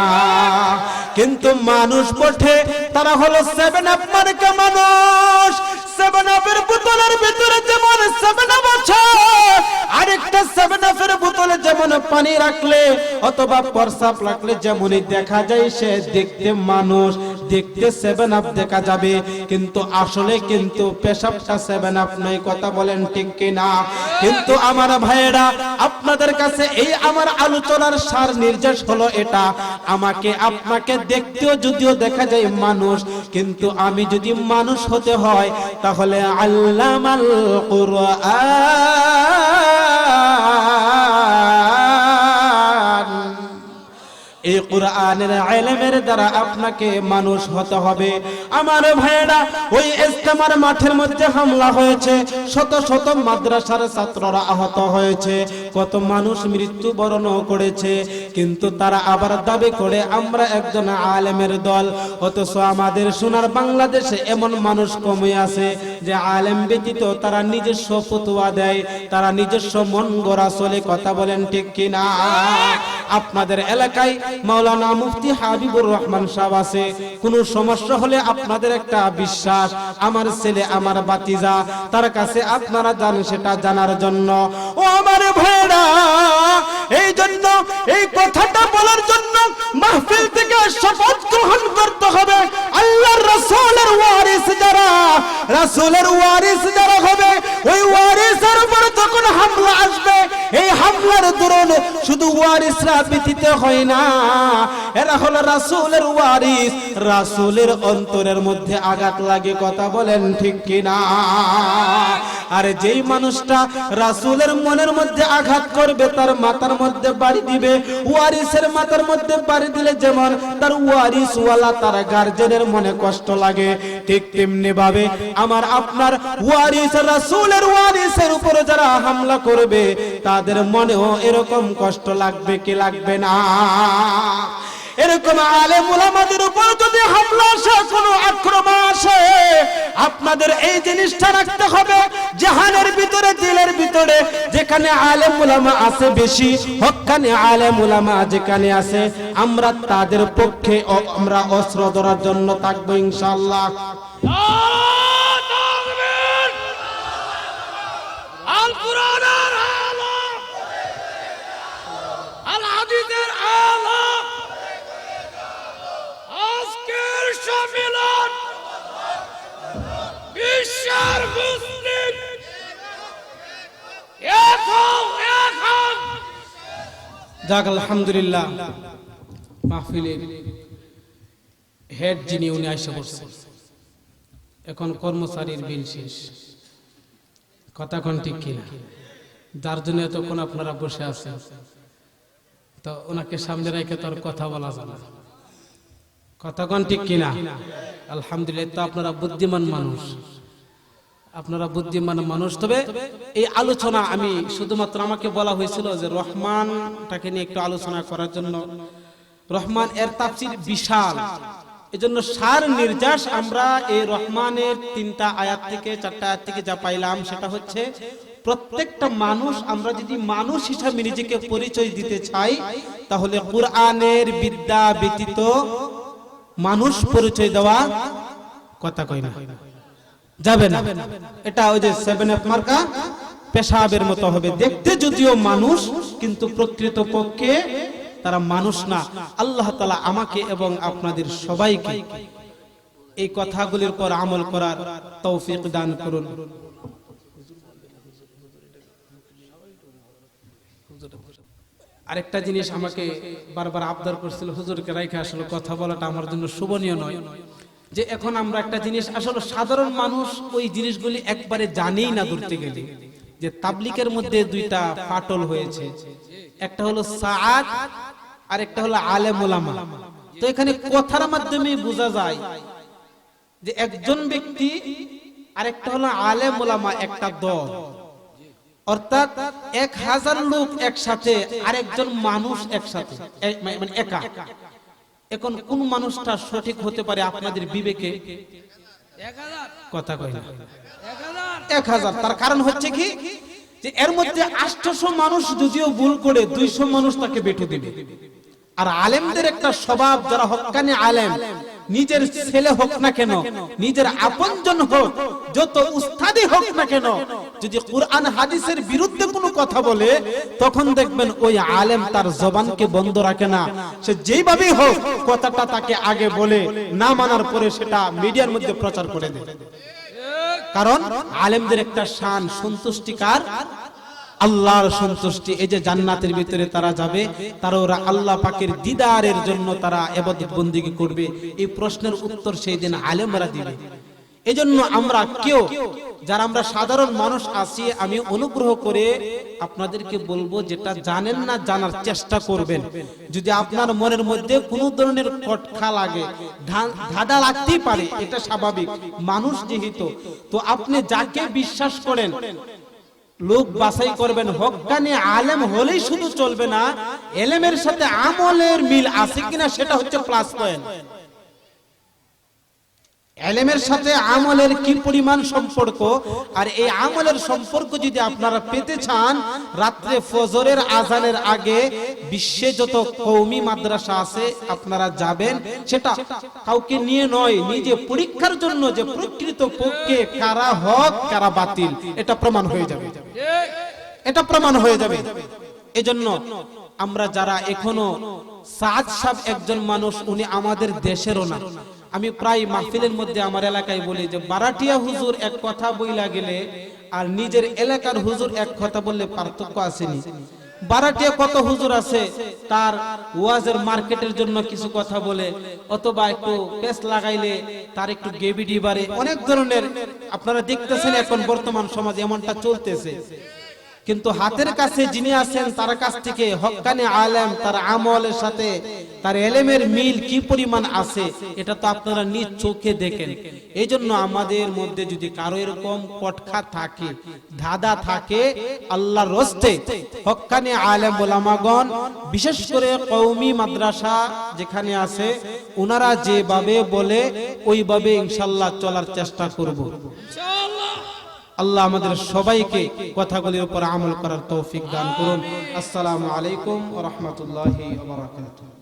কিন্তু মানুষ বটে, তারা হলো 7 আপ মার্কা মানুষ। 7 আপের বোতলের ভিতরে যেমন 7 আপ আছে, আরেকটা 7 আপের বোতলে যেমন পানি রাখলে অথবা প্রস্রাব রাখলে যেমনই দেখা যায়, সে দেখতে মানুষ, দেখতে 7 আপ দেখা যাবে, কিন্তু আসলে কিন্তু পেশাবটা 7 আপ নয়। কথা বলেন ঠিক কিনা? কিন্তু আমার ভাইয়েরা, আপনাদের কাছে এই আমার আলোচনার সার নির্দেশ হলো এটা, আমাকে আপনাকে দেখতেও যদিও দেখা যায় মানুষ, কিন্তু আমি যদি মানুষ হতে হয় তাহলে আল্লামাল কুরআন, এই কুরআনের ইলমের দ্বারা আপনাকে মানুষ হতে হবে। আমার ভাইয়েরা, ওই ইজতেমার মাঠের মধ্যে হামলা হয়েছে, শত শত মাদ্রাসার ছাত্ররা আহত হয়েছে, কত মানুষ মৃত্যুবরণ করেছে, কিন্তু তারা আবার দাবি করে আমরা একজন আলেমের দল। অথচ আমাদের সোনার বাংলাদেশে এমন মানুষ কমই আছে যে আলেম ব্যতীত তারা নিজস্ব ফতোয়া দেয়, তারা নিজস্ব মন গড়া চলে। কথা বলেন ঠিক কিনা? আপনাদের এলাকায় মাওলানা মুফতি হাবিবুর রহমান সাহেব আছে। কোনো সমস্যা হলে আপনাদের একটা বিশ্বাস, আমার ছেলে আমার ভাতিজা, তার কাছে আপনারা যান সেটা জানার জন্য। ও আমার ভাইরা, এই জন্য এই কথাটা বলার জন্য মাহফিল থেকে শপথ গ্রহণ করতে হবে। আল্লাহর রাসূলের ওয়ারিস যারা, রাসূলের ওয়ারিস যারা হবে, ওই ওয়ারিসের উপর যখন হামলা আসবে, এই হামলার দরুন শুধু ওয়ারিসরা ব্যতীত হয় না, এরা হলো রাসূলের ওয়ারিস। রাসূলের অন্তরের মধ্যে আঘাত লাগে, কথা বলেন ঠিক কিনা? আর যেই মানুষটা রাসূলের মনের মধ্যে আঘাত করবে, তার মাথার মধ্যে বাড়ি দিবে। ওয়ারিসের মাথার মধ্যে বাড়ি দিলে যেমন তার ওয়ারিস ওয়ালা, তার গার্জেনের মনে কষ্ট লাগে, ঠিক তেমনি ভাবে আমার আপনার ওয়ারিস, রাসূলের ওয়ারিসের উপরে যারা হামলা করবে, তাদের মনেও এরকম কষ্ট লাগবে কি লাগবে না? এরকম আলেম উলামাদের উপর যদি হামলা আসে, কোনো আক্রমণ আসে, আপনাদের এই জিনিসটা রাখতে হবে, জাহানের ভিতরে, দিলের ভিতরে যেখানে আলেম উলামা আছে বেশি, হক্কানি আলেম উলামা যেখানে আছে, আমরা তাদের পক্ষে আমরা অস্ত্র ধরার জন্য থাকবো ইনশাআল্লাহ। আল কুরআনের আলো, আল হাদিসের আলো, আজকের সম্মেলন বিশ্বের মুসলিম এখন যাক আলহামদুলিল্লাহ, মাহফিলের হেড যিনি উনি এসে বসছেন, এখন কর্মচারীর বিল শেষ, কথা কোন ঠিক কিনা? যার জন্য এতক্ষণ আপনারা বসে আছেন, তো ওনাকে সামনে রেখে তো আর কথা বলা যাবে না, কথা কোন ঠিক কিনা? আলহামদুলিল্লাহ, তো আপনারা বুদ্ধিমান মানুষ, আপনারা বুদ্ধিমান মানুষ। তবে এই আলোচনা আমি শুধুমাত্র, আমাকে বলা হয়েছিল যে রহমানটাকে নিয়ে একটু আলোচনা করার জন্য। রহমান এর তাফসীর বিশাল, এজন্য সার নির্যাস আমরা এই রহমানের 3টা আয়াত থেকে 4টা আয়াত থেকে যা পাইলাম, সেটা হচ্ছে প্রত্যেকটা মানুষ, আমরা যদি মানুষ হিসাবে নিজেকে পরিচয় দিতে চাই, তাহলে কুরআনের বিদ্যা ব্যতীত মানুষ পরিচয় দেওয়া, কথা কই না, যাবে না। এটা ওই যে 7F মার্কা পেশাবের মতো হবে, দেখতে যদিও মানুষ, কিন্তু প্রকৃত পক্ষে তারা মানুষ না। আল্লাহ তাআলা আমাকে এবং আপনাদের সবাইকে এই কথাগুলির পর আমল করার তৌফিক দান করুন। আরেকটা জিনিস আমাকে বারবার আবদার করছিল, হুজুরকে রাইখা আসলে কথা বলাটা আমার জন্য শোভনীয় নয়, যে এখন আমরা একটা জিনিস, আসলে সাধারণ মানুষ ওই জিনিসগুলি একবারে জানেই না ধরতে গেলে, যে তাবলিগের মধ্যে 2টা ফাটল হয়েছে, একটা হলো সাআত আর একটা হলো আলেম উলামা। তো এখানে কথার মাধ্যমে বোঝা যায় যে একজন ব্যক্তি আর একটা হলো আলেম উলামা, একটা দল, অর্থাৎ 1000 লোক একসাথে, আরেকজন মানুষ একসাথে, মানে একা। এখন কোন মানুষটা সঠিক হতে পারে আপনাদের বিবেকে? 1000, কথা কই না, 1000। তার কারণ হচ্ছে কি, যে এর মধ্যে 800 মানুষ যদিও ভুল করে, 200 মানুষ তাকে বেটু দিবে। আর আলেমদের একটা স্বভাব, যারা হক্কানি আলেম, নিজের ছেলে হোক না কেন, নিজের আপনজন হোক, যত উস্তাদি হোক না কেন, যদি কুরআন হাদিসের বিরুদ্ধে কোনো কথা বলে, তখন দেখবেন ওই আলেম তার জবানকে বন্ধ রাখে না। সে যেইভাবেই হোক কথাটা তাকে আগে বলে, না মানার পরে সেটা মিডিয়ার মধ্যে প্রচার করে দেয়। কারণ আলেমদের একটা শান সন্তুষ্টিকার, আল্লাহর সন্তুষ্টি। এই যে জান্নাতের ভিতরে তারা যাবে, তারা ওরা আল্লাহ পাকের দিদারের জন্য তারা ইবাদত বন্দেগী করবে, এই প্রশ্নের উত্তর সেই দিন আলেমরা দিবে। এজন্য আমরা কেউ যারা আমরা সাধারণ মানুষ আছি, আমি অনুগ্রহ করে আপনাদেরকে বলবো, যেটা জানেন না জানার চেষ্টা করবেন। যদি আপনার মনের মধ্যে কোনো ধরনের কটখা লাগে, ধাঁধা লাগতেই পারে, এটা স্বাভাবিক, মানুষ যেহেতু, তো আপনি যাকে বিশ্বাস করেন লোক বাছাই করবেন। হক্কানি আলেম হলেই শুধু চলবে না, এলেমের সাথে আমলের মিল আছে কিনা সেটা হচ্ছে প্লাস পয়েন্ট। ইলমের সাথে আমলের কি পরিমাণ সম্পর্ক, আর এই আমলের সম্পর্ক যদি আপনারা পেতে চান, রাত্রে ফজরের আজানের আগে বিশ্বে যত কওমি মাদ্রাসা আছে আপনারা যাবেন। সেটা কাউকে নিয়ে নয়, নিজে পরীক্ষার জন্য যে প্রকৃত পক্ষে কারা হক কারা বাতিল এটা প্রমাণ হয়ে যাবে, এটা প্রমাণ হয়ে যাবে। এজন্য আমরা যারা এখনো, সাদ সাহেব একজন মানুষ, উনি আমাদের দেশেরও না। আমি প্রায় মাহফিলের মধ্যে আমার এলাকায় বলি যে বারাটিয়া হুজুর এক কথা বইলা গেলে আর নিজের এলাকার হুজুর এক কথা বললে পার্থক্য আসেনি। বারাটিয়া কত হুজুর আছে তার ওয়াজের মার্কেটের জন্য কিছু কথা বলে, অথবা একটু পেস লাগাইলে তার একটু গেবিডি বাড়ে, অনেক ধরনের আপনারা দেখতেছেন এখন বর্তমান সমাজে এমনটা চলতেছে। কিন্তু হাতের কাছে যিনি আছেন তার কাছ থেকে হক্কানি আলেম, তার আমলের সাথে তার ইলমের মিল কি পরিমাণ আছে এটা তো আপনারা নিজ চোখে দেখেন। এই জন্য আমাদের মধ্যে যদি কারো এরকম কটখা থাকে, ধাঁধা থাকে, আল্লাহর রস্তে হক্কানি আলেম ওলামাগণ, বিশেষ করে কওমি মাদ্রাসা যেখানে আছে, ওনারা যেভাবে বলে ওইভাবে ইনশাআল্লাহ চলার চেষ্টা করব। ইনশাআল্লাহ। আল্লাহ আমাদের সবাইকে কথাগুলির উপর আমল করার তৌফিক দান করুন। আসসালামু আলাইকুম ওয়া রাহমাতুল্লাহি ওয়া বারাকাতুহু।